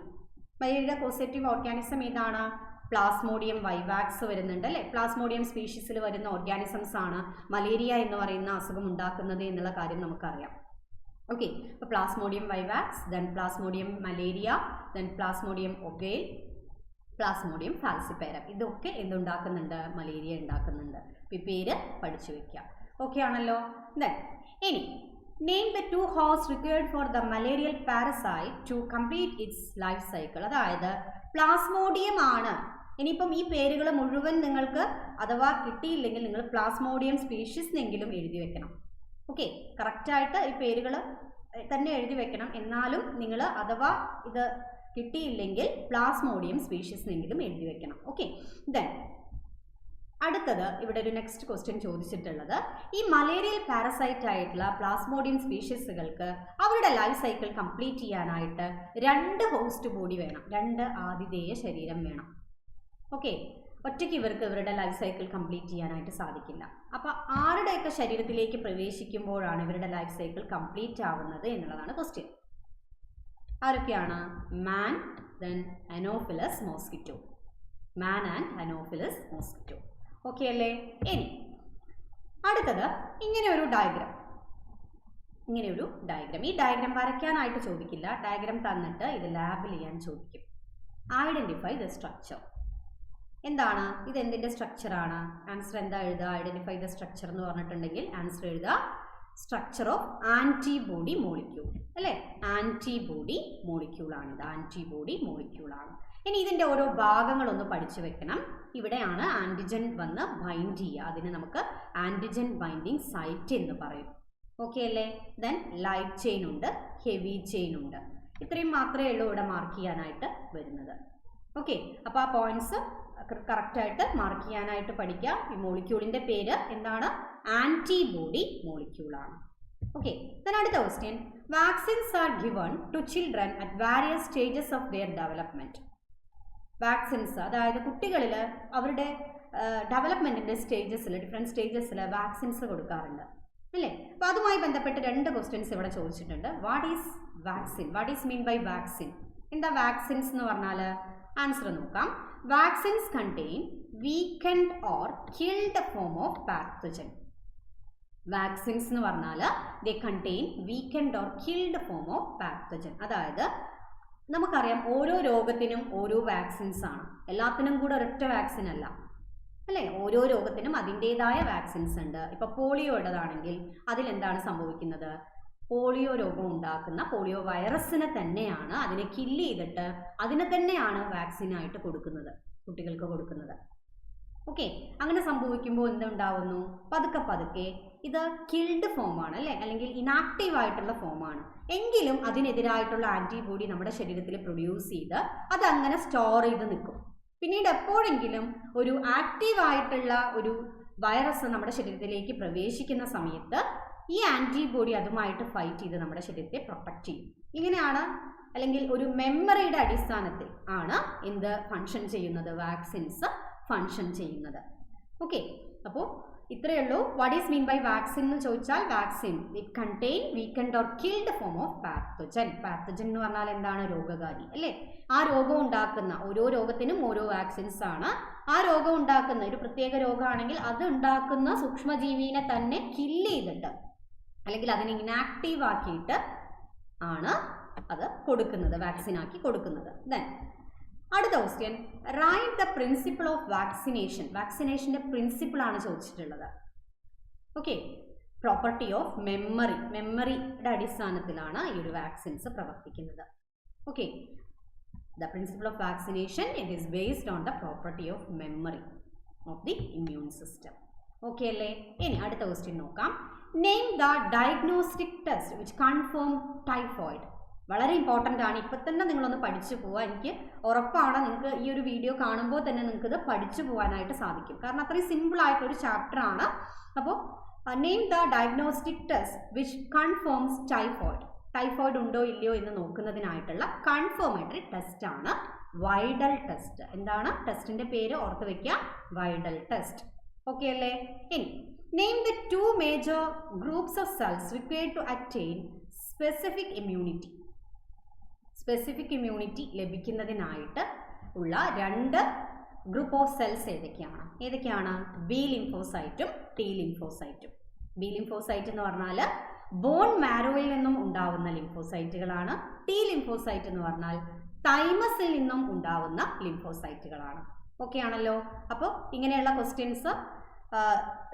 മലേറിയയുടെ കോസേറ്റീവ് ഓർഗാനിസം ഏതാണ്? പ്ലാസ്മോഡിയം വൈവാക്സ് വരുന്നുണ്ട് അല്ലേ? പ്ലാസ്മോഡിയം സ്പീഷീസിൽ വരുന്ന ഓർഗാനിസംസ് ആണ് മലേറിയ എന്ന് പറയുന്ന അസുഖം ഉണ്ടാക്കുന്നത് എന്നുള്ള കാര്യം നമുക്കറിയാം. ഓക്കെ, അപ്പോൾ plasmodium vivax, then plasmodium malariae, then plasmodium ovale, plasmodium falciparum, ഇതൊക്കെ എന്തുണ്ടാക്കുന്നുണ്ട്? മലേറിയ ഉണ്ടാക്കുന്നുണ്ട്. ഈ പേര് പഠിച്ചു വെക്കാം. ഓക്കെ ആണല്ലോ. ദെൻ ഇനി നെയിം ദ 2 ഹോഴ്സ് required for the malarial parasite to complete its life cycle. അതായത് പ്ലാസ്മോഡിയം ആണ്. ഇനിയിപ്പം ഈ പേരുകൾ മുഴുവൻ നിങ്ങൾക്ക് അഥവാ കിട്ടിയില്ലെങ്കിൽ നിങ്ങൾ പ്ലാസ്മോഡിയം സ്പീഷീസിനെങ്കിലും എഴുതി വെക്കണം. ഓക്കെ, കറക്റ്റായിട്ട് ഈ പേരുകൾ തന്നെ എഴുതി വെക്കണം. എന്നാലും നിങ്ങൾ അഥവാ ഇത് കിട്ടിയില്ലെങ്കിൽ പ്ലാസ്മോഡിയം സ്പീഷീസിനെങ്കിലും എഴുതി വെക്കണം. ഓക്കെ, ദെൻ അടുത്തത് ഇവിടെ ഒരു നെക്സ്റ്റ് ക്വസ്റ്റ്യൻ ചോദിച്ചിട്ടുള്ളത്, ഈ മലേറിയൽ പാരസൈറ്റ് ആയിട്ടുള്ള പ്ലാസ്മോഡിയം സ്പീഷീസുകൾക്ക് അവരുടെ ലൈഫ് സൈക്കിൾ കംപ്ലീറ്റ് ചെയ്യാനായിട്ട് 2 ഹോസ്റ്റ് ബോഡി വേണം, 2 ആതിഥേയ ശരീരം വേണം. ഓക്കെ, ഒറ്റയ്ക്ക് ഇവർക്ക് ഇവരുടെ ലൈഫ് സൈക്കിൾ കംപ്ലീറ്റ് ചെയ്യാനായിട്ട് സാധിക്കില്ല. അപ്പോൾ ആരുടെയൊക്കെ ശരീരത്തിലേക്ക് പ്രവേശിക്കുമ്പോഴാണ് ഇവരുടെ ലൈഫ് സൈക്കിൾ കംപ്ലീറ്റ് ആവുന്നത് എന്നുള്ളതാണ് ക്വസ്റ്റ്യൻ. ആരൊക്കെയാണ്? Man, then anopheles mosquito. Man and anopheles mosquito. Okay അല്ലേ? ഇനി അടുത്തത് ഇങ്ങനെ ഒരു ഡയഗ്രാം. ഈ ഡയഗ്രാം വരയ്ക്കാനായിട്ട് ചോദിക്കില്ല. ഡയഗ്രാം തന്നിട്ട് ഇത് ലാബിൽ ചെയ്യാൻ ചോദിക്കും. Identify the structure. എന്താണ് ഇത്? എന്തിൻ്റെ സ്ട്രക്ചറാണ്? ആൻസർ എന്താ എഴുതുക? ഐഡൻറ്റിഫൈ ദ സ്ട്രക്ചർ എന്ന് പറഞ്ഞിട്ടുണ്ടെങ്കിൽ ആൻസർ എഴുതുക സ്ട്രക്ചർ ഓഫ് ആൻറ്റിബോഡി മോളിക്യൂൾ അല്ലേ? ആൻറ്റിബോഡി മോളിക്യൂളാണ് ഇത്. ആൻറ്റിബോഡി മോളിക്യൂളാണ്. ഇനി ഇതിൻ്റെ ഓരോ ഭാഗങ്ങളൊന്ന് പഠിച്ചു വെക്കണം. ഇവിടെയാണ് ആൻറ്റിജൻ വന്ന് ബൈൻഡ് ചെയ്യുക. അതിന് നമുക്ക് ആൻറ്റിജൻ ബൈൻഡിങ് സൈറ്റ് എന്ന് പറയും. ഓക്കെ അല്ലേ? ദെൻ ലൈറ്റ് ചെയിൻ ഉണ്ട്, ഹെവി ചെയിൻ ഉണ്ട്. ഇത്രയും മാത്രമേ ഉള്ളൂ ഇവിടെ മാർക്ക് ചെയ്യാനായിട്ട് വരുന്നത്. ഓക്കെ, അപ്പോൾ ആ പോയിന്റ്സ് കറക്റ്റായിട്ട് മാർക്ക് ചെയ്യാനായിട്ട് പഠിക്കുക. ഈ മോളിക്യൂളിൻ്റെ പേര് എന്താണ്? ആൻറ്റിബോഡി മോളിക്യൂളാണ്. ഓക്കെ, ദെൻ അടുത്ത question, vaccines are given to children at various stages of their development. Vaccines അതായത് കുട്ടികളിൽ അവരുടെ ഡെവലപ്മെൻറ്റിൻ്റെ സ്റ്റേജസിൽ, ഡിഫറെൻറ്റ് സ്റ്റേജസിൽ വാക്സിൻസ് കൊടുക്കാറുണ്ട് അല്ലേ? അപ്പോൾ അതുമായി ബന്ധപ്പെട്ട് 2 ക്വസ്റ്റ്യൻസ് ഇവിടെ ചോദിച്ചിട്ടുണ്ട്. What is vaccine? What is mean by vaccine? എന്താ വാക്സിൻസ് എന്ന് പറഞ്ഞാൽ? ആൻസർ നോക്കാം. Vaccines contain weakened or killed form of pathogen. Vaccines എന്ന് പറഞ്ഞാൽ they contain weakened or killed form of pathogen. അതായത് നമുക്കറിയാം ഓരോ രോഗത്തിനും ഓരോ വാക്സിൻസ് ആണ്. എല്ലാത്തിനും കൂടെ ഒരൊറ്റ വാക്സിൻ അല്ല അല്ലേ? ഓരോ രോഗത്തിനും അതിൻ്റേതായ വാക്സിൻസ് ഉണ്ട്. ഇപ്പോൾ പോളിയോയുടേതാണെങ്കിൽ അതിലെന്താണ് സംഭവിക്കുന്നത്? പോളിയോ രോഗം ഉണ്ടാക്കുന്ന പോളിയോ വൈറസിനെ തന്നെയാണ്, അതിനെ കില്ല് ചെയ്തിട്ട് അതിനെ തന്നെയാണ് വാക്സിനായിട്ട് കൊടുക്കുന്നത്, കുട്ടികൾക്ക് കൊടുക്കുന്നത്. ഓക്കെ, അങ്ങനെ സംഭവിക്കുമ്പോൾ എന്തുണ്ടാവുന്നു? പതുക്കെ പതുക്കെ ഇത് കിൽഡ് ഫോമാണ് അല്ലേ? അല്ലെങ്കിൽ ഇനാക്റ്റീവ് ആയിട്ടുള്ള ഫോമാണ്. എങ്കിലും അതിനെതിരായിട്ടുള്ള ആൻറ്റിബോഡി നമ്മുടെ ശരീരത്തിൽ പ്രൊഡ്യൂസ് ചെയ്ത് അതങ്ങനെ സ്റ്റോർ ചെയ്ത് നിൽക്കും. പിന്നീട് എപ്പോഴെങ്കിലും ഒരു ആക്റ്റീവായിട്ടുള്ള ഒരു വൈറസ് നമ്മുടെ ശരീരത്തിലേക്ക് പ്രവേശിക്കുന്ന സമയത്ത് ഈ ആൻറ്റിബോഡി അതുമായിട്ട് ഫൈറ്റ് ചെയ്ത് നമ്മുടെ ശരീരത്തെ പ്രൊട്ടക്റ്റ് ചെയ്യും. ഇങ്ങനെയാണ്, അല്ലെങ്കിൽ ഒരു മെമ്മറിയുടെ അടിസ്ഥാനത്തിൽ ആണ് എന്ത് ഫങ്ഷൻ ചെയ്യുന്നത്? വാക്സിൻസ് ഫങ്ഷൻ ചെയ്യുന്നത്. ഓക്കെ, അപ്പോൾ ഇത്രയേ ഉള്ളൂ. What is mean by vaccine എന്ന് ചോദിച്ചാൽ, vaccine it contain weakened or killed form of pathogen. Pathogen എന്ന് പറഞ്ഞാൽ എന്താണ്? രോഗകാരി അല്ലേ? ആ രോഗം ഉണ്ടാക്കുന്ന, ഓരോ രോഗത്തിനും ഓരോ വാക്സിൻസ് ആണ്. ആ രോഗം ഉണ്ടാക്കുന്ന, ഒരു പ്രത്യേക രോഗമാണെങ്കിൽ അത് ഉണ്ടാക്കുന്ന സൂക്ഷ്മജീവിനെ തന്നെ കില്ല് ചെയ്തിട്ട് അല്ലെങ്കിൽ അതിനെ ഇനാക്റ്റീവ് ആക്കിയിട്ട് ആണ് അത് കൊടുക്കുന്നത്, വാക്സിനാക്കി കൊടുക്കുന്നത്. ദെൻ അടുത്ത question, right the principle of vaccination. വാക്സിനേഷൻ്റെ പ്രിൻസിപ്പിളാണ് ചോദിച്ചിട്ടുള്ളത്. Okay, property of memory. മെമ്മറിയുടെ അടിസ്ഥാനത്തിലാണ് ഈ ഒരു വാക്സിൻസ് പ്രവർത്തിക്കുന്നത്. Okay, the principle of vaccination it is based on the property of memory of the immune system. Okay അല്ലേ? ഇനി അടുത്ത ക്വസ്റ്റ്യൻ നോക്കാം. Name the diagnostic test which confirm typhoid. വളരെ ഇമ്പോർട്ടൻ്റ് ആണ്. ഇപ്പം തന്നെ നിങ്ങളൊന്ന് പഠിച്ചു പോവുക. എനിക്ക് ഉറപ്പാണ് നിങ്ങൾക്ക് ഈ ഒരു വീഡിയോ കാണുമ്പോൾ തന്നെ നിങ്ങൾക്കിത് പഠിച്ചു പോകാനായിട്ട് സാധിക്കും. കാരണം അത്രയും സിമ്പിളായിട്ടൊരു ചാപ്റ്ററാണ്. അപ്പോൾ name the diagnostic test which confirms typhoid. Typhoid ഉണ്ടോ ഇല്ലയോ എന്ന് നോക്കുന്നതിനായിട്ടുള്ള കൺഫേമേറ്ററി ടെസ്റ്റ് ആണ് വൈഡൽ ടെസ്റ്റ്. എന്താണ് ടെസ്റ്റിൻ്റെ പേര്? ഓർത്ത് വയ്ക്കുക, വൈഡൽ ടെസ്റ്റ്. ഓക്കെ അല്ലേ? ഇനി name the 2 major groups of cells required to attain specific immunity ലഭിക്കുന്നതിനായിട്ട് ഉള്ള രണ്ട് ഗ്രൂപ്പ് ഓഫ് സെൽസ് ഏതൊക്കെയാണ് ബി ലിംഫോസൈറ്റും ടി ലിംഫോസൈറ്റും. ബി ലിംഫോസൈറ്റ് എന്ന് പറഞ്ഞാൽ ബോൺ മാരോയിൽ നിന്നും ഉണ്ടാവുന്ന ലിംഫോസൈറ്റുകളാണ്. ടി ലിംഫോസൈറ്റ് എന്ന് പറഞ്ഞാൽ തൈമസിൽ നിന്നും ഉണ്ടാവുന്ന ലിംഫോസൈറ്റുകളാണ്. ഓക്കെ ആണല്ലോ. അപ്പോൾ ഇങ്ങനെയുള്ള ക്വസ്റ്റ്യൻസ്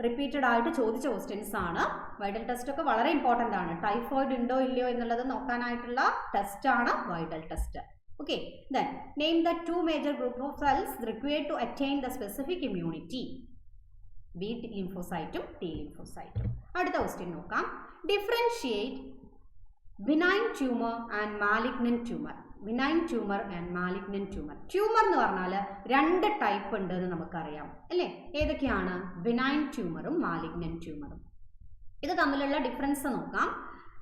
റിപ്പീറ്റഡ് ആയിട്ട് ചോദിച്ച ക്വസ്റ്റ്യൻസ് ആണ്. വൈഡൽ ടെസ്റ്റ് ഒക്കെ വളരെ ഇമ്പോർട്ടൻ്റ് ആണ്. ടൈഫോയിഡ് ഉണ്ടോ ഇല്ലയോ എന്നുള്ളത് നോക്കാനായിട്ടുള്ള ടെസ്റ്റ് ആണ് Widal test. Okay, then name the two major group of cells required to attain the specific immunity. B lymphocyte, T lymphocyte. അടുത്ത ക്വസ്റ്റ്യൻ നോക്കാം. Differentiate benign tumor and malignant tumor. Benign tumor and malignant tumor. Tumor എന്ന് പറഞ്ഞാൽ രണ്ട് type ഉണ്ട് എന്ന് നമുക്കറിയാം അല്ലേ? ഏതൊക്കെയാണ്? benign tumorഉം malignant tumorഉം. ഇത് തമ്മിലുള്ള ഡിഫറൻസ് നോക്കാം.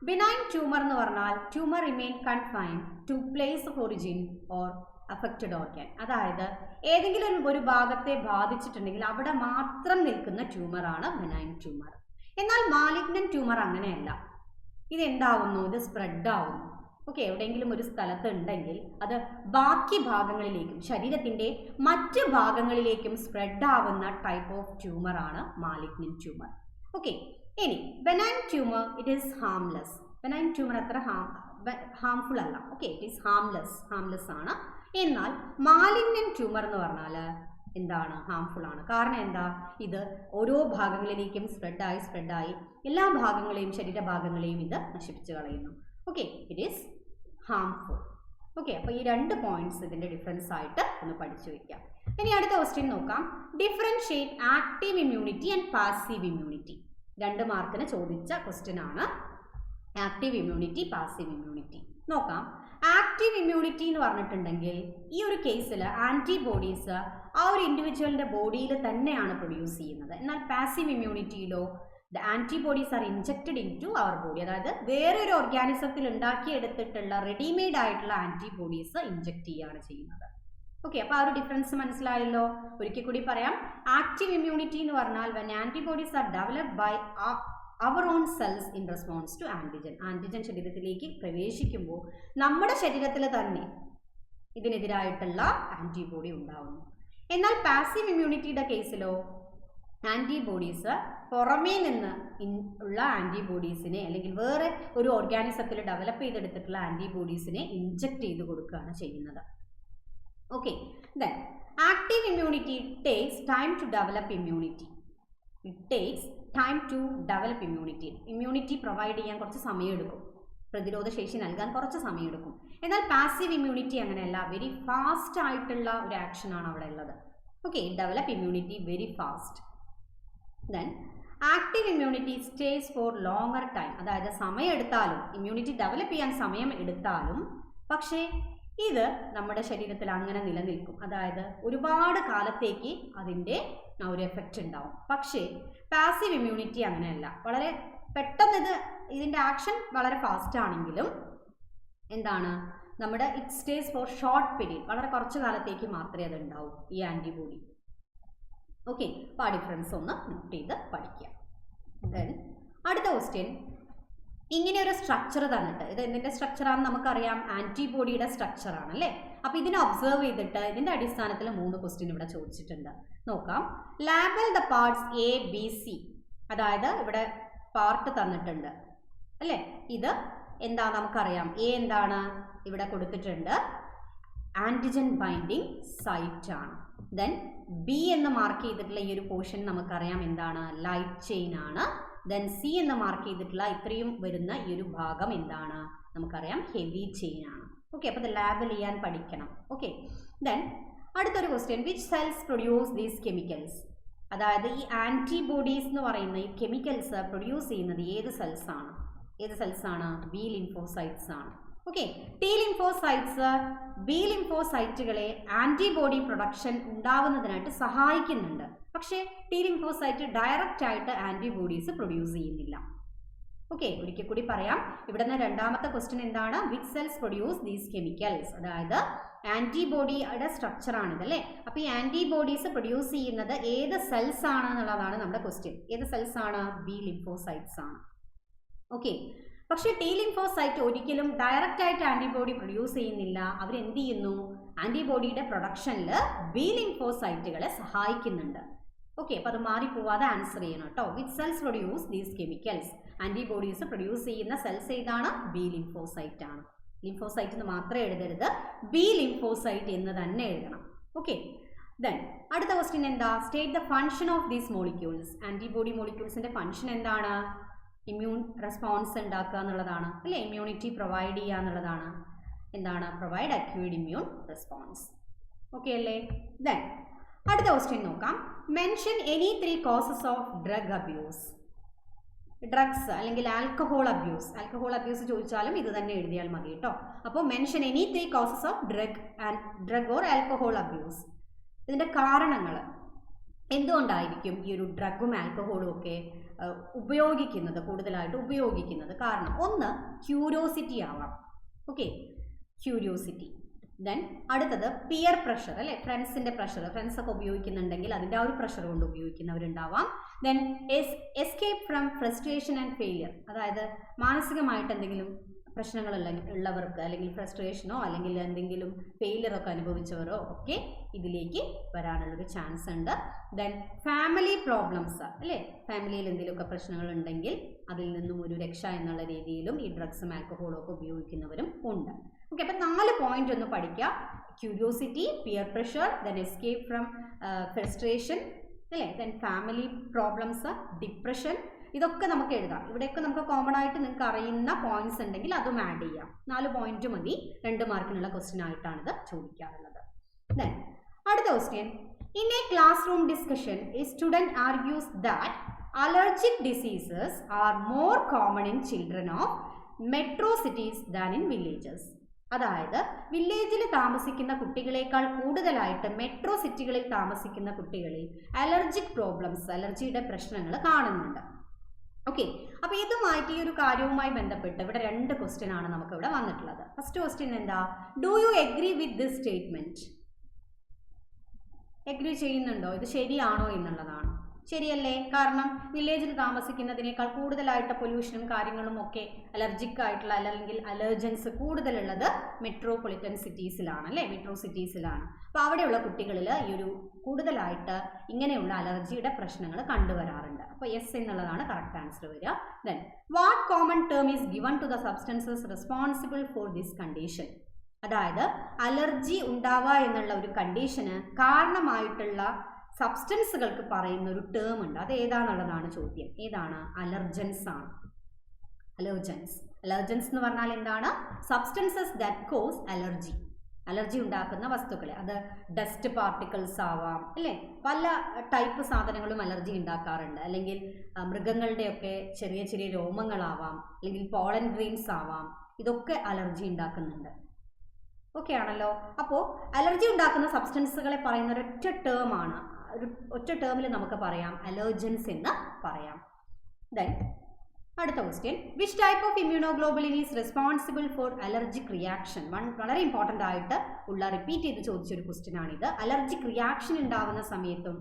Benign tumor എന്ന് പറഞ്ഞാൽ tumour remain confined to place of origin or affected organ. അതായത് ഏതെങ്കിലും ഒരു ഭാഗത്തെ ബാധിച്ചിട്ടുണ്ടെങ്കിൽ അവിടെ മാത്രം നിൽക്കുന്ന ട്യൂമറാണ് ബെനൈൻ ട്യൂമർ. എന്നാൽ മാലിഗ്നന്റ് ട്യൂമർ അങ്ങനെയല്ല. ഇത് എന്താവുന്നു? ഇത് സ്പ്രെഡ് ആവുന്നു. ഓക്കെ, എവിടെയെങ്കിലും ഒരു സ്ഥലത്ത് ഉണ്ടെങ്കിൽ അത് ബാക്കി ഭാഗങ്ങളിലേക്കും ശരീരത്തിൻ്റെ മറ്റ് ഭാഗങ്ങളിലേക്കും സ്പ്രെഡ് ആവുന്ന ടൈപ്പ് ഓഫ് ട്യൂമറാണ് മാലിഗ്നന്റ് ട്യൂമർ. ഓക്കെ, ഇനി benign tumour it is harmless. Benign tumour അത്ര ഹാംഫുൾ അല്ല. ഓക്കെ, ഇറ്റ് ഈസ് ഹാംലെസ് ആണ്. എന്നാൽ മാലിഗ്നന്റ് ട്യൂമർ എന്ന് പറഞ്ഞാൽ എന്താണ്? ഹാംഫുൾ ആണ്. കാരണം എന്താ? ഇത് ഓരോ ഭാഗങ്ങളിലേക്കും സ്പ്രെഡായി എല്ലാ ഭാഗങ്ങളെയും ശരീരഭാഗങ്ങളെയും ഇത് നശിപ്പിച്ച് കളയുന്നു. Okay, it is harmful. Okay, അപ്പോൾ ഈ രണ്ട് പോയിന്റ്സ് ഇതിൻ്റെ ഡിഫറൻസ് ആയിട്ട് ഒന്ന് പഠിച്ചു വയ്ക്കാം. ഇനി അടുത്ത ക്വസ്റ്റ്യൻ നോക്കാം. Differentiate active immunity and passive immunity. 2 മാർക്കിന് ചോദിച്ച ക്വസ്റ്റ്യൻ ആണ്. ആക്റ്റീവ് ഇമ്മ്യൂണിറ്റി, പാസീവ് ഇമ്മ്യൂണിറ്റി നോക്കാം. ആക്റ്റീവ് ഇമ്മ്യൂണിറ്റി എന്ന് പറഞ്ഞിട്ടുണ്ടെങ്കിൽ ഈ ഒരു കേസിൽ ആൻറ്റിബോഡീസ് ആ ഒരു ഇൻഡിവിജ്വലിൻ്റെ ബോഡിയിൽ തന്നെയാണ് പ്രൊഡ്യൂസ് ചെയ്യുന്നത്. എന്നാൽ പാസീവ് ഇമ്മ്യൂണിറ്റിയിലോ the antibodies are injected in to our body. അതായത് വേറൊരു ഓർഗാനിസത്തിൽ ഉണ്ടാക്കിയെടുത്തിട്ടുള്ള റെഡിമെയ്ഡ് ആയിട്ടുള്ള ആൻറ്റിബോഡീസ് ഇൻജെക്റ്റ് ചെയ്യുകയാണ് ചെയ്യുന്നത്. ഓക്കെ, അപ്പോൾ ആ ഒരു ഡിഫറൻസ് മനസ്സിലായല്ലോ. ഒരിക്കൽ കൂടി പറയാം. ആക്റ്റീവ് ഇമ്മ്യൂണിറ്റി എന്ന് പറഞ്ഞാൽ when antibodies are developed by our own cells in response to antigen. Antigen ശരീരത്തിലേക്ക് പ്രവേശിക്കുമ്പോൾ നമ്മുടെ ശരീരത്തിൽ തന്നെ ഇതിനെതിരായിട്ടുള്ള ആൻറ്റിബോഡി ഉണ്ടാവുന്നു. എന്നാൽ പാസീവ് ഇമ്മ്യൂണിറ്റിയുടെ കേസിലോ ആൻറ്റിബോഡീസ് പുറമേ നിന്ന് ഉള്ള ആൻറ്റിബോഡീസിനെ അല്ലെങ്കിൽ വേറെ ഒരു ഓർഗാനിസത്തിൽ ഡെവലപ്പ് ചെയ്തെടുത്തിട്ടുള്ള ആൻറ്റിബോഡീസിനെ ഇൻജെക്റ്റ് ചെയ്ത് കൊടുക്കുകയാണ് ചെയ്യുന്നത്. Okay, then active immunity takes time to develop immunity. It takes time to develop immunity. Immunity provide ചെയ്യാൻ കുറച്ച് സമയമെടുക്കും, പ്രതിരോധ ശേഷി നൽകാൻ കുറച്ച് സമയമെടുക്കും. എന്നാൽ പാസീവ് ഇമ്മ്യൂണിറ്റി അങ്ങനെയല്ല, വെരി ഫാസ്റ്റ് ആയിട്ടുള്ള ഒരു ആക്ഷൻ ആണ് അവിടെ ഉള്ളത്. Okay, develop immunity very fast. Then active immunity stays for longer time. അതായത് സമയം എടുത്താലും, ഇമ്മ്യൂണിറ്റി ഡെവലപ്പ് ചെയ്യാൻ സമയം എടുത്താലും, പക്ഷേ ഇത് നമ്മുടെ ശരീരത്തിൽ അങ്ങനെ നിലനിൽക്കും. അതായത് ഒരുപാട് കാലത്തേക്ക് അതിൻ്റെ ഒരു എഫക്റ്റ് ഉണ്ടാവും. പക്ഷേ പാസീവ് ഇമ്മ്യൂണിറ്റി അങ്ങനെയല്ല. വളരെ പെട്ടെന്ന് ഇതിൻ്റെ ആക്ഷൻ വളരെ ഫാസ്റ്റ് ആണെങ്കിലും എന്താണ്, നമ്മുടെ it stays for short period, വളരെ കുറച്ച് കാലത്തേക്ക് മാത്രമേ അത് ഉണ്ടാവൂ ഈ ആൻറ്റിബോഡി. ഓക്കെ, അപ്പോൾ ആ ഡിഫറൻസ് ഒന്ന് നോട്ട് ചെയ്ത് പഠിക്കാം. ദെൻ അടുത്ത ക്വസ്റ്റ്യൻ. ഇങ്ങനെ ഒരു സ്ട്രക്ചർ തന്നിട്ട്, ഇത് എന്തിൻ്റെ സ്ട്രക്ചറാണെന്ന് നമുക്കറിയാം, ആൻറ്റിബോഡിയുടെ സ്ട്രക്ചറാണ് അല്ലേ? അപ്പോൾ ഇതിനെ ഒബ്സർവ് ചെയ്തിട്ട് ഇതിൻ്റെ അടിസ്ഥാനത്തിൽ 3 ക്വസ്റ്റ്യൻ ഇവിടെ ചോദിച്ചിട്ടുണ്ട്. നോക്കാം. Label the parts A B C. അതായത് ഇവിടെ പാർട്ട് തന്നിട്ടുണ്ട് അല്ലേ? ഇത് എന്താ നമുക്കറിയാം. എ എന്താണ് ഇവിടെ കൊടുത്തിട്ടുണ്ട്? ആൻറ്റിജൻ ബൈൻഡിങ് സൈറ്റ് ആണ്. ദെൻ ബി എന്ന് മാർക്ക് ചെയ്തിട്ടുള്ള ഈ ഒരു പോർഷൻ നമുക്കറിയാം എന്താണ്? ലൈറ്റ് ചെയിൻ ആണ്. ദെൻ സി എന്ന് മാർക്ക് ചെയ്തിട്ടുള്ള ഇത്രയും വരുന്ന ഈ ഒരു ഭാഗം എന്താണ്? നമുക്കറിയാം ഹെവി ചെയിൻ ആണ്. ഓക്കെ, അപ്പോൾ ഇത് ലാബൽ ചെയ്യാൻ പഠിക്കണം. ഓക്കെ, ദെൻ അടുത്തൊരു question. Which cells produce these chemicals? അതായത് ഈ ആൻറ്റിബോഡീസ് എന്ന് പറയുന്ന ഈ കെമിക്കൽസ് പ്രൊഡ്യൂസ് ചെയ്യുന്നത് ഏത് സെൽസാണ്? ബി ലിംഫോസൈറ്റ്സ് ആണ്. ഓക്കെ, ടി ലിംഫോസൈറ്റ്സ് ബി ലിംഫോസൈറ്റുകളെ ആൻറ്റിബോഡി പ്രൊഡക്ഷൻ ഉണ്ടാവുന്നതിനായിട്ട് സഹായിക്കുന്നുണ്ട്. പക്ഷേ ടി ലിംഫോസൈറ്റ് ഡയറക്റ്റ് ആയിട്ട് ആൻറ്റിബോഡീസ് പ്രൊഡ്യൂസ് ചെയ്യുന്നില്ല. ഓക്കെ, ഒരിക്കൽ കൂടി പറയാം. ഇവിടെ നിന്ന് രണ്ടാമത്തെ ക്വസ്റ്റ്യൻ എന്താണ്? Which cells produce these chemicals? അതായത് ആൻറ്റിബോഡിയുടെ സ്ട്രക്ചറാണ് ഇതല്ലേ? അപ്പോൾ ഈ ആൻറ്റിബോഡീസ് പ്രൊഡ്യൂസ് ചെയ്യുന്നത് ഏത് സെൽസ് ആണ് എന്നുള്ളതാണ് നമ്മുടെ ക്വസ്റ്റ്യൻ. ഏത് സെൽസ് ആണ്? ബി ലിംഫോസൈറ്റ്സ് ആണ്. ഓക്കെ, പക്ഷേ ടി ലിംഫോസൈറ്റ് ഒരിക്കലും ഡയറക്റ്റ് ആയിട്ട് ആൻറ്റിബോഡി പ്രൊഡ്യൂസ് ചെയ്യുന്നില്ല. അവരെന്ത് ചെയ്യുന്നു? ആൻറ്റിബോഡിയുടെ പ്രൊഡക്ഷനിൽ ബി ലിംഫോസൈറ്റുകളെ സഹായിക്കുന്നുണ്ട്. ഓക്കെ, അപ്പോൾ അത് മാറിപ്പോവാതെ ആൻസർ ചെയ്യണം കേട്ടോ. Which cells produce these chemicals? Antibodies produce ചെയ്യുന്ന സെൽസ് ഏതാണ്? ബി ലിംഫോസൈറ്റ് ആണ്. ലിംഫോസൈറ്റ് എന്ന് മാത്രമേ എഴുതരുത്, ബി ലിംഫോസൈറ്റ് എന്ന് തന്നെ എഴുതണം. ഓക്കെ, ദെൻ അടുത്ത ക്വസ്റ്റ്യൻ എന്താ? State the function of these molecules. Antibody മോളിക്യൂൾസിന്റെ ഫങ്ഷൻ എന്താണ്? ഇമ്മ്യൂൺ റെസ്പോൺസ് ഉണ്ടാക്കുക എന്നുള്ളതാണ് അല്ലേ? ഇമ്മ്യൂണിറ്റി പ്രൊവൈഡ് ചെയ്യുക എന്നുള്ളതാണ്. എന്താണ്? Provide acquired immune response. Okay അല്ലേ? ദെൻ അടുത്ത ക്വസ്റ്റ്യൻ നോക്കാം. Mention any 3 causes of drug abuse. Drugs അല്ലെങ്കിൽ ആൽക്കഹോൾ അബ്യൂസ്. ആൽക്കഹോൾ അബ്യൂസ് ചോദിച്ചാലും ഇത് തന്നെ എഴുതിയാൽ മതി കേട്ടോ. അപ്പോൾ mention any 3 causes of drug or alcohol abuse. ഇതിൻ്റെ കാരണങ്ങൾ എന്തുകൊണ്ടായിരിക്കും ഈ ഒരു ഡ്രഗും ആൽക്കഹോളും ഒക്കെ കൂടുതലായിട്ട് ഉപയോഗിക്കുന്നത്? കാരണം ഒന്ന് ക്യൂരിയോസിറ്റി ആവാം. Okay, curiosity. ദെൻ അടുത്തത് പിയർ പ്രഷർ അല്ലേ? ഫ്രണ്ട്സിൻ്റെ പ്രഷർ. ഫ്രണ്ട്സൊക്കെ ഉപയോഗിക്കുന്നുണ്ടെങ്കിൽ അതിൻ്റെ ആ ഒരു പ്രഷർ കൊണ്ട് ഉപയോഗിക്കുന്നവരുണ്ടാവാം. Then escape from frustration and failure. അതായത് മാനസികമായിട്ട് എന്തെങ്കിലും പ്രശ്നങ്ങൾ ഉള്ളവർക്ക് അല്ലെങ്കിൽ ഫ്രസ്ട്രേഷനോ അല്ലെങ്കിൽ എന്തെങ്കിലും ഫെയിലിയറൊക്കെ അനുഭവിച്ചവരോ ഒക്കെ ഇതിലേക്ക് വരാനുള്ളൊരു ചാൻസ് ഉണ്ട്. ദെൻ ഫാമിലി പ്രോബ്ലംസ് അല്ലേ? ഫാമിലിയിൽ എന്തെങ്കിലുമൊക്കെ പ്രശ്നങ്ങൾ ഉണ്ടെങ്കിൽ അതിൽ നിന്നും ഒരു രക്ഷ എന്നുള്ള രീതിയിലും ഈ ഡ്രഗ്സും ആൽക്കഹോളും ഒക്കെ ഉപയോഗിക്കുന്നവരും ഉണ്ട്. ഓക്കെ, അപ്പം 4 പോയിന്റ് ഒന്ന് പഠിക്കുക. Curiosity, peer pressure, then escape from frustration അല്ലേ? Then family problems, depression. ഇതൊക്കെ നമുക്ക് എഴുതാം. ഇവിടെയൊക്കെ നമുക്ക് കോമൺ ആയിട്ട് നിങ്ങൾക്ക് അറിയുന്ന പോയിന്റ്സ് ഉണ്ടെങ്കിൽ അതും ആഡ് ചെയ്യാം. 4 പോയിന്റ് മതി. 2 മാർക്കിനുള്ള ക്വസ്റ്റ്യൻ ആയിട്ടാണ് ഇത് ചോദിക്കാറുള്ളത്. ദെൻ അടുത്ത question. In A class room discussion A student argues that allergic diseases are more common in children of metro cities than in villages. അതായത് വില്ലേജിൽ താമസിക്കുന്ന കുട്ടികളെക്കാൾ കൂടുതലായിട്ട് മെട്രോ സിറ്റികളിൽ താമസിക്കുന്ന കുട്ടികളിൽ അലർജിക് പ്രോബ്ലംസ്, അലർജിയുടെ പ്രശ്നങ്ങൾ കാണുന്നുണ്ട്. ഓക്കെ, അപ്പോൾ ഇതുമായിട്ട് ഈ ഒരു കാര്യവുമായി ബന്ധപ്പെട്ട് ഇവിടെ 2 ക്വസ്റ്റ്യൻ ആണ് നമുക്ക് ഇവിടെ വന്നിട്ടുള്ളത്. ഫസ്റ്റ് ക്വസ്റ്റ്യൻ എന്താ? Do you agree with this statement? Agree ചെയ്യുന്നുണ്ടോ? ഇത് ശരിയാണോ എന്നുള്ളതാണ്. ശരിയല്ലേ? കാരണം വില്ലേജിൽ താമസിക്കുന്നതിനേക്കാൾ കൂടുതലായിട്ട് പൊല്യൂഷനും കാര്യങ്ങളും ഒക്കെ അലർജിക് ആയിട്ടുള്ള അല്ലെങ്കിൽ അലർജൻസ് കൂടുതലുള്ളത് മെട്രോപൊളിറ്റൻ സിറ്റീസിലാണ് അല്ലേ? മെട്രോ സിറ്റീസിലാണ്. അപ്പോൾ അവിടെയുള്ള കുട്ടികളിൽ ഈ ഒരു കൂടുതലായിട്ട് ഇങ്ങനെയുള്ള അലർജിയുടെ പ്രശ്നങ്ങൾ കണ്ടുവരാറുണ്ട്. അപ്പോൾ യെസ് എന്നുള്ളതാണ് കറക്റ്റ് ആൻസർ വരിക. Then what common term is given to the substances responsible for this condition? അതായത് അലർജി ഉണ്ടാവുക എന്നുള്ള ഒരു കണ്ടീഷന് കാരണമായിട്ടുള്ള സബ്സ്റ്റൻസുകൾക്ക് പറയുന്ന ഒരു ടേം ഉണ്ട്. അത് ഏതാണെന്നുള്ളതാണ് ചോദ്യം. ഏതാണ്? അലർജൻസ് ആണ്. അലർജൻസ് എന്ന് പറഞ്ഞാൽ എന്താണ്? Substances that cause allergy. Allergy ഉണ്ടാക്കുന്ന വസ്തുക്കളെ, അത് ഡസ്റ്റ് പാർട്ടിക്കിൾസ് ആവാം അല്ലേ? പല ടൈപ്പ് സാധനങ്ങളും അലർജി ഉണ്ടാക്കാറുണ്ട്. അല്ലെങ്കിൽ മൃഗങ്ങളുടെയൊക്കെ ചെറിയ ചെറിയ രോമങ്ങളാവാം, അല്ലെങ്കിൽ പോളൻ ഗ്രെയിൻസ് ആവാം. ഇതൊക്കെ അലർജി ഉണ്ടാക്കുന്നുണ്ട്. ഓക്കെ ആണല്ലോ? അപ്പോൾ അലർജി ഉണ്ടാക്കുന്ന സബ്സ്റ്റൻസുകളെ പറയുന്ന ഒരൊറ്റ ടേമാണ്, ഒറ്റ ടേമിൽ നമുക്ക് പറയാം അലർജൻസ് എന്ന് പറയാം. ദെൻ അടുത്ത question. Which type of immunoglobulin is responsible for allergic reaction? വളരെ ഇമ്പോർട്ടൻ്റ് ആയിട്ട് ഉള്ള റിപ്പീറ്റ് ചെയ്ത് ചോദിച്ചൊരു ക്വസ്റ്റ്യൻ ആണിത്. അലർജിക് റിയാക്ഷൻ ഉണ്ടാവുന്ന സമയത്തും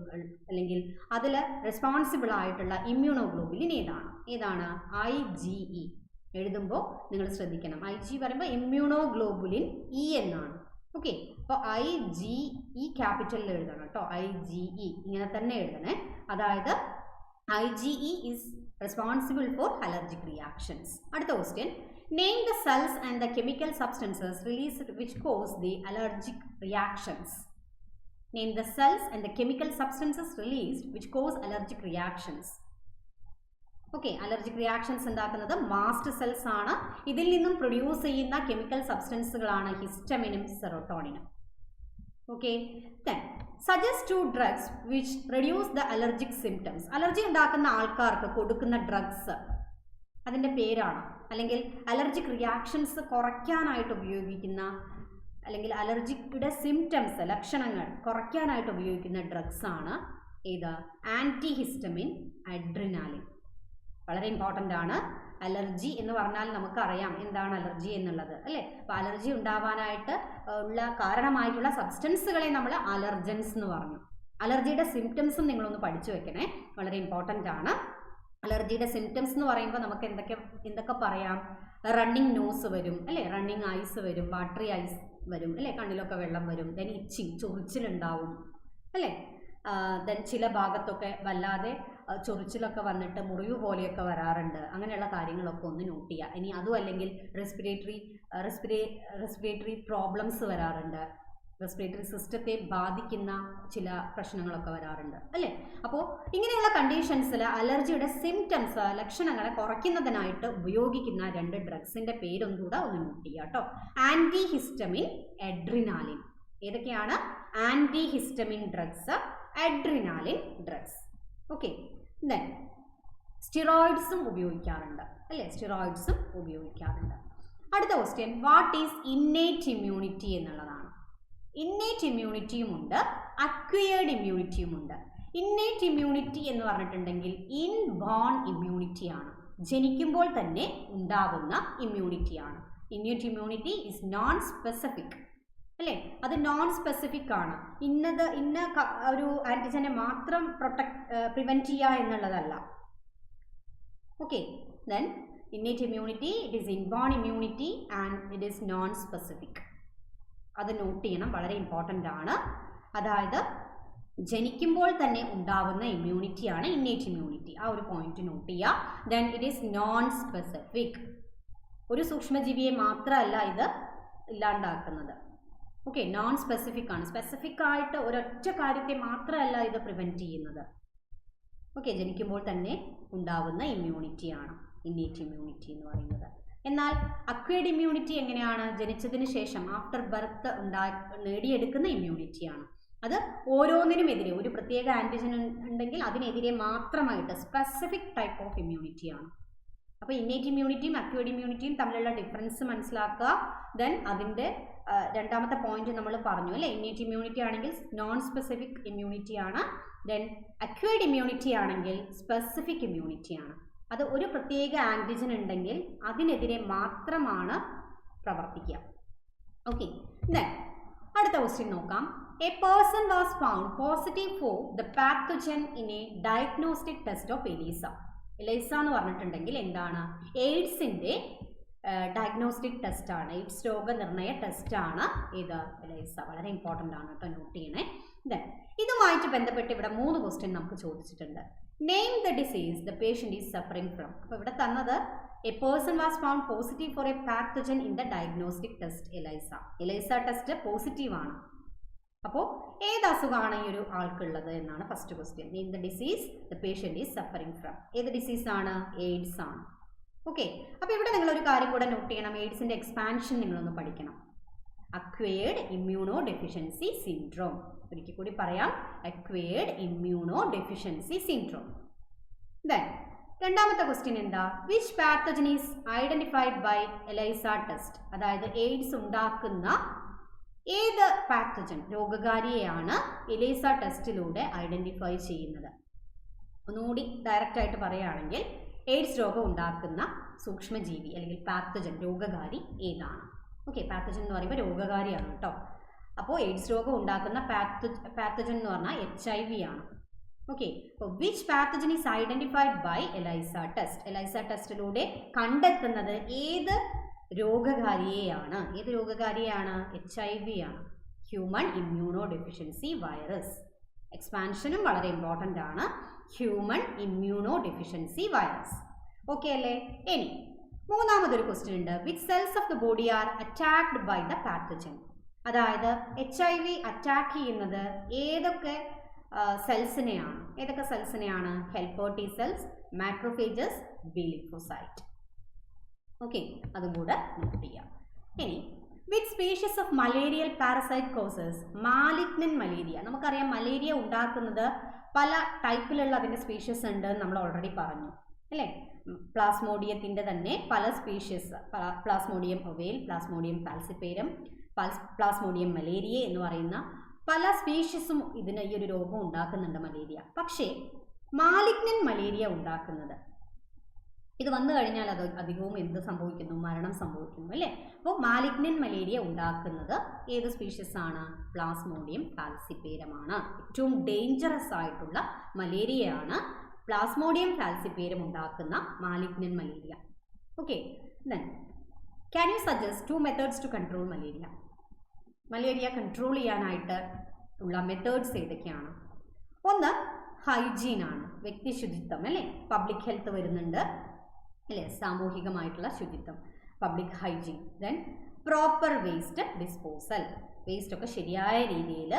അല്ലെങ്കിൽ അതിൽ റെസ്പോൺസിബിൾ ആയിട്ടുള്ള ഇമ്മ്യൂണോഗ്ലോബുലിൻ ഏതാണ്? IgE. എഴുതുമ്പോൾ നിങ്ങൾ ശ്രദ്ധിക്കണം. IG പറയുമ്പോൾ ഇമ്മ്യൂണോഗ്ലോബുലിൻ E എന്നാണ്. ഓക്കെ, അപ്പോൾ IgE ക്യാപിറ്റലിൽ എഴുതണം കേട്ടോ. IgE ഇങ്ങനെ തന്നെ എഴുതണേ. അതായത് IgE is responsible for allergic reactions. അടുത്ത question. Name the cells and the chemical substances released which cause the allergic reactions. Name the cells and the chemical substances released which cause allergic reactions. Okay, allergic reactions ഉണ്ടാക്കുന്നത് mast cells ആണ്. ഇതിൽ നിന്നും produce ചെയ്യുന്ന chemical സബ്സ്റ്റൻസുകളാണ് ഹിസ്റ്റമിനും സെറോട്ടോണിനും. Okay, then suggest 2 drugs which reduce the allergic symptoms. Allergy ഉണ്ടാക്കുന്ന ആൾക്കാർക്ക് കൊടുക്കുന്ന ഡ്രഗ്സ്, അതിൻ്റെ പേരാണ്. അല്ലെങ്കിൽ അലർജിക് റിയാക്ഷൻസ് കുറയ്ക്കാനായിട്ട് ഉപയോഗിക്കുന്ന അല്ലെങ്കിൽ അലർജിയുടെ സിംറ്റംസ്, ലക്ഷണങ്ങൾ കുറയ്ക്കാനായിട്ട് ഉപയോഗിക്കുന്ന ഡ്രഗ്സ് ആണ് ഏത്? Anti histamine, adrenaline. വളരെ ഇമ്പോർട്ടൻ്റ് ആണ്. അലർജി എന്ന് പറഞ്ഞാൽ നമുക്കറിയാം എന്താണ് അലർജി എന്നുള്ളത് അല്ലേ? അപ്പോൾ അലർജി ഉണ്ടാവാനായിട്ട് ഉള്ള കാരണമായിട്ടുള്ള സബ്സ്റ്റൻസുകളെ നമ്മൾ അലർജൻസ് എന്ന് പറഞ്ഞു. അലർജിയുടെ സിംറ്റംസും നിങ്ങളൊന്ന് പഠിച്ചു വെക്കണേ, വളരെ ഇമ്പോർട്ടൻ്റ് ആണ്. അലർജിയുടെ സിംറ്റംസ് എന്ന് പറയുമ്പോൾ നമുക്ക് എന്തൊക്കെ പറയാം? റണ്ണിങ് നോസ് വരും അല്ലേ, റണ്ണിങ് ഐസ് വരും, വാട്ടറി ഐസ് വരും അല്ലേ, കണ്ണിലൊക്കെ വെള്ളം വരും, ദെൻ ഇച്ചിങ് ചൊറിച്ചിലുണ്ടാവും അല്ലേ, ദെൻ ചില ഭാഗത്തൊക്കെ വല്ലാതെ ചൊറിച്ചിലൊക്കെ വന്നിട്ട് മുറിവ് പോലെയൊക്കെ വരാറുണ്ട്. അങ്ങനെയുള്ള കാര്യങ്ങളൊക്കെ ഒന്ന് നോട്ട് ചെയ്യുക. ഇനി അതും അല്ലെങ്കിൽ റെസ്പിറേറ്ററി പ്രോബ്ലംസ് വരാറുണ്ട്, റെസ്പിറേറ്ററി സിസ്റ്റത്തെ ബാധിക്കുന്ന ചില പ്രശ്നങ്ങളൊക്കെ വരാറുണ്ട് അല്ലേ. അപ്പോൾ ഇങ്ങനെയുള്ള കണ്ടീഷൻസിൽ അലർജിയുടെ സിംറ്റംസ്, ലക്ഷണങ്ങളെ കുറയ്ക്കുന്നതിനായിട്ട് ഉപയോഗിക്കുന്ന 2 ഡ്രഗ്സിൻ്റെ പേരൊന്നുകൂടെ ഒന്ന് നോട്ട് ചെയ്യുക കേട്ടോ. Anti histamine, adrenaline. ഏതൊക്കെയാണ്? Anti histamine drugs, adrenaline drugs. Okay. Then സ്റ്റിറോയിഡ്സും ഉപയോഗിക്കാറുണ്ട് അല്ലേ, സ്റ്റിറോയിഡ്സും ഉപയോഗിക്കാറുണ്ട്. അടുത്ത question, what is innate immunity എന്നുള്ളതാണ്. ഇന്നേറ്റ് ഇമ്മ്യൂണിറ്റിയും ഉണ്ട്, അക്വയേർഡ് ഇമ്മ്യൂണിറ്റിയും ഉണ്ട്. ഇന്നേറ്റ് ഇമ്മ്യൂണിറ്റി എന്ന് പറഞ്ഞിട്ടുണ്ടെങ്കിൽ ഇൻബോൺ ഇമ്മ്യൂണിറ്റിയാണ്, ജനിക്കുമ്പോൾ തന്നെ ഉണ്ടാവുന്ന ഇമ്മ്യൂണിറ്റിയാണ്. Innate immunity is non specific അല്ലേ, അത് നോൺ സ്പെസിഫിക് ആണ്. ഇന്ന ഒരു ആൻറ്റിജനെ മാത്രം പ്രിവെൻറ്റ് ചെയ്യുക എന്നുള്ളതല്ല. Okay. Then innate immunity, it is inborn immunity and it is non specific. അത് നോട്ട് ചെയ്യണം, വളരെ ഇമ്പോർട്ടൻ്റ് ആണ്. അതായത് ജനിക്കുമ്പോൾ തന്നെ ഉണ്ടാവുന്ന ഇമ്മ്യൂണിറ്റിയാണ് ഇന്നേറ്റ് ഇമ്മ്യൂണിറ്റി. ആ ഒരു പോയിന്റ് നോട്ട് ചെയ്യുക. Then it is non specific. ഒരു സൂക്ഷ്മജീവിയെ മാത്രമല്ല ഇത് ഇല്ലാണ്ടാക്കുന്നത്. ഓക്കെ, നോൺ സ്പെസിഫിക് ആണ്. സ്പെസിഫിക് ആയിട്ട് ഒരൊറ്റ കാര്യത്തെ മാത്രമല്ല ഇത് പ്രിവെൻറ്റ് ചെയ്യുന്നത്. ഓക്കെ, ജനിക്കുമ്പോൾ തന്നെ ഉണ്ടാവുന്ന ഇമ്മ്യൂണിറ്റിയാണ് ഇന്നേറ്റ് ഇമ്മ്യൂണിറ്റി എന്ന് പറയുന്നത്. എന്നാൽ അക്വയർഡ് ഇമ്മ്യൂണിറ്റി എങ്ങനെയാണ്? ജനിച്ചതിന് ശേഷം ആഫ്റ്റർ ബർത്ത് നേടിയെടുക്കുന്ന ഇമ്മ്യൂണിറ്റിയാണ്. അത് ഓരോന്നിനുമെതിരെ, ഒരു പ്രത്യേക ആൻറ്റിജൻ ഉണ്ടെങ്കിൽ അതിനെതിരെ മാത്രമായിട്ട് സ്പെസിഫിക് ടൈപ്പ് ഓഫ് ഇമ്മ്യൂണിറ്റിയാണ്. അപ്പോൾ ഇന്നേറ്റ് ഇമ്മ്യൂണിറ്റിയും അക്വയർഡ് ഇമ്മ്യൂണിറ്റിയും തമ്മിലുള്ള ഡിഫറൻസ് മനസ്സിലാക്കുക. ദെൻ അതിൻ്റെ രണ്ടാമത്തെ പോയിന്റ് നമ്മൾ പറഞ്ഞു അല്ലേ, ഇന്നേറ്റ് ഇമ്മ്യൂണിറ്റി ആണെങ്കിൽ നോൺ സ്പെസിഫിക് ഇമ്മ്യൂണിറ്റിയാണ്. ദെൻ അക്വയർഡ് ഇമ്മ്യൂണിറ്റി ആണെങ്കിൽ സ്പെസിഫിക് ഇമ്മ്യൂണിറ്റിയാണ്. അത് ഒരു പ്രത്യേക ആൻറ്റിജൻ ഉണ്ടെങ്കിൽ അതിനെതിരെ മാത്രമാണ് പ്രവർത്തിക്കുക. ഓക്കെ. ദെൻ അടുത്ത ക്വസ്റ്റ്യൻ നോക്കാം. A person was found positive for the pathogen in a diagnostic test of ELISA. ELISA എന്ന് പറഞ്ഞിട്ടുണ്ടെങ്കിൽ എന്താണ്? എയ്ഡ്സിൻ്റെ ഡയഗ്നോസ്റ്റിക് ടെസ്റ്റാണ്, എയ്ഡ്സ് രോഗനിർണയ ടെസ്റ്റാണ് ഇത് എലീസ. വളരെ ഇമ്പോർട്ടൻ്റ് ആണ് കേട്ടോ, നോട്ട് ചെയ്യണേ. ദെൻ ഇതുമായിട്ട് ബന്ധപ്പെട്ട് ഇവിടെ 3 ക്വസ്റ്റ്യൻ നമുക്ക് ചോദിച്ചിട്ടുണ്ട്. Name the disease the patient is suffering from. അപ്പോൾ ഇവിടെ തന്നത് a person was found positive for a pathogen in the diagnostic test ELISA. ELISA test positive ആണ്. അപ്പോൾ ഏത് അസുഖമാണ് ഈ ഒരു ആൾക്കുള്ളത് എന്നാണ് first question. Name the disease the patient is suffering from. ഏത് ഡിസീസാണ്? എയ്ഡ്സ് ആണ്. ഓക്കെ. അപ്പോൾ ഇവിടെ നിങ്ങളൊരു കാര്യം കൂടെ നോട്ട് ചെയ്യണം. എയ്ഡ്സിൻ്റെ എക്സ്പാൻഷൻ നിങ്ങളൊന്ന് പഠിക്കണം. Acquired immunodeficiency syndrome. ഒരിക്കൽ കൂടി പറയാം, acquired immunodeficiency syndrome. Then രണ്ടാമത്തെ ക്വസ്റ്റ്യൻ എന്താ? Which pathogen is identified by ELISA test. അതായത് എയ്ഡ്സ് ഉണ്ടാക്കുന്ന ഏത് പാത്തജൻ, രോഗകാരിയെയാണ് എലൈസ ടെസ്റ്റിലൂടെ ഐഡന്റിഫൈ ചെയ്യുന്നത്? ഒന്നുകൂടി ഡയറക്റ്റ് ആയിട്ട് പറയുകയാണെങ്കിൽ എയ്ഡ്സ് രോഗം ഉണ്ടാക്കുന്ന സൂക്ഷ്മജീവി അല്ലെങ്കിൽ പാത്തജൻ, രോഗകാരി ഏതാണ്? ഓക്കെ, പാത്തജൻ എന്ന് പറയുമ്പോൾ രോഗകാരിയാണ് കേട്ടോ. അപ്പോൾ എയ്ഡ്സ് രോഗം ഉണ്ടാക്കുന്ന പാത്തജൻ എന്ന് പറഞ്ഞാൽ HIV ആണ്. ഓക്കെ. അപ്പോൾ which pathogen is identified by ELISA test. ELISA ടെസ്റ്റിലൂടെ കണ്ടെത്തുന്നത് ഏത് രോഗകാരിയെയാണ്? ഏത് രോഗകാരിയാണ്? HIV ആണ്, ഹ്യൂമൻ ഇമ്മ്യൂണോ ഡെഫിഷ്യൻസി വൈറസ്. എക്സ്പാൻഷനും വളരെ ഇമ്പോർട്ടൻ്റ് ആണ്. Human immunodeficiency virus. Okay അല്ലേ? ഇനി മൂന്നാമതൊരു ക്വസ്റ്റ്യൻ ഉണ്ട്. Which cells of the body are attacked by the pathogen. അതായത് HIV അറ്റാക്ക് ചെയ്യുന്നത് ഏതൊക്കെ സെൽസിനെയാണ്? ഏതൊക്കെ സെൽസിനെയാണ്? Helper T cells, macrophages, B lymphocyte. Okay, അതും കൂടെ നോട്ട് ചെയ്യാം. ഇനി which species of malarial parasite causes malignant malaria. നമുക്കറിയാം മലേറിയ ഉണ്ടാക്കുന്നത് പല ടൈപ്പിലുള്ള അതിൻ്റെ സ്പീഷീസ് ഉണ്ട് എന്ന് നമ്മൾ ഓൾറെഡി പറഞ്ഞു അല്ലേ. പ്ലാസ്മോഡിയത്തിൻ്റെ തന്നെ പല species, plasmodium ovale, plasmodium falciparum, plasmodium malariae എന്ന് പറയുന്ന പല സ്പീഷീസും ഇതിന് ഈ ഒരു രോഗം ഉണ്ടാക്കുന്നുണ്ട്, മലേറിയ. പക്ഷേ മാലിഗ്നന്റ് മലേറിയ ഉണ്ടാക്കുന്നത്, ഇത് വന്നു കഴിഞ്ഞാൽ അത് അധികവും എന്ത് സംഭവിക്കുന്നു? മരണം സംഭവിക്കുന്നു അല്ലേ. അപ്പോൾ മാലിഗ്നന്റ് മലേറിയ ഉണ്ടാക്കുന്നത് ഏത് സ്പീഷീസ് ആണ്? പ്ലാസ്മോഡിയം ഫാൽസിപ്പേരമാണ്. ഏറ്റവും ഡേഞ്ചറസ് ആയിട്ടുള്ള മലേറിയയാണ് പ്ലാസ്മോഡിയം ഫാൽസിപ്പേരം ഉണ്ടാക്കുന്ന malignant malaria. Okay, then can you suggest 2 methods to control malaria? Malaria control ചെയ്യാനായിട്ട് ഉള്ള മെത്തേഡ്സ് ഏതൊക്കെയാണ്? ഒന്ന് ഹൈജീൻ ആണ്, വ്യക്തി ശുചിത്വം അല്ലേ, പബ്ലിക് ഹെൽത്ത് വരുന്നുണ്ട് അല്ലേ, സാമൂഹികമായിട്ടുള്ള ശുചിത്വം, public hygiene. Then proper waste disposal, waste ഒക്കെ ശരിയായ രീതിയിൽ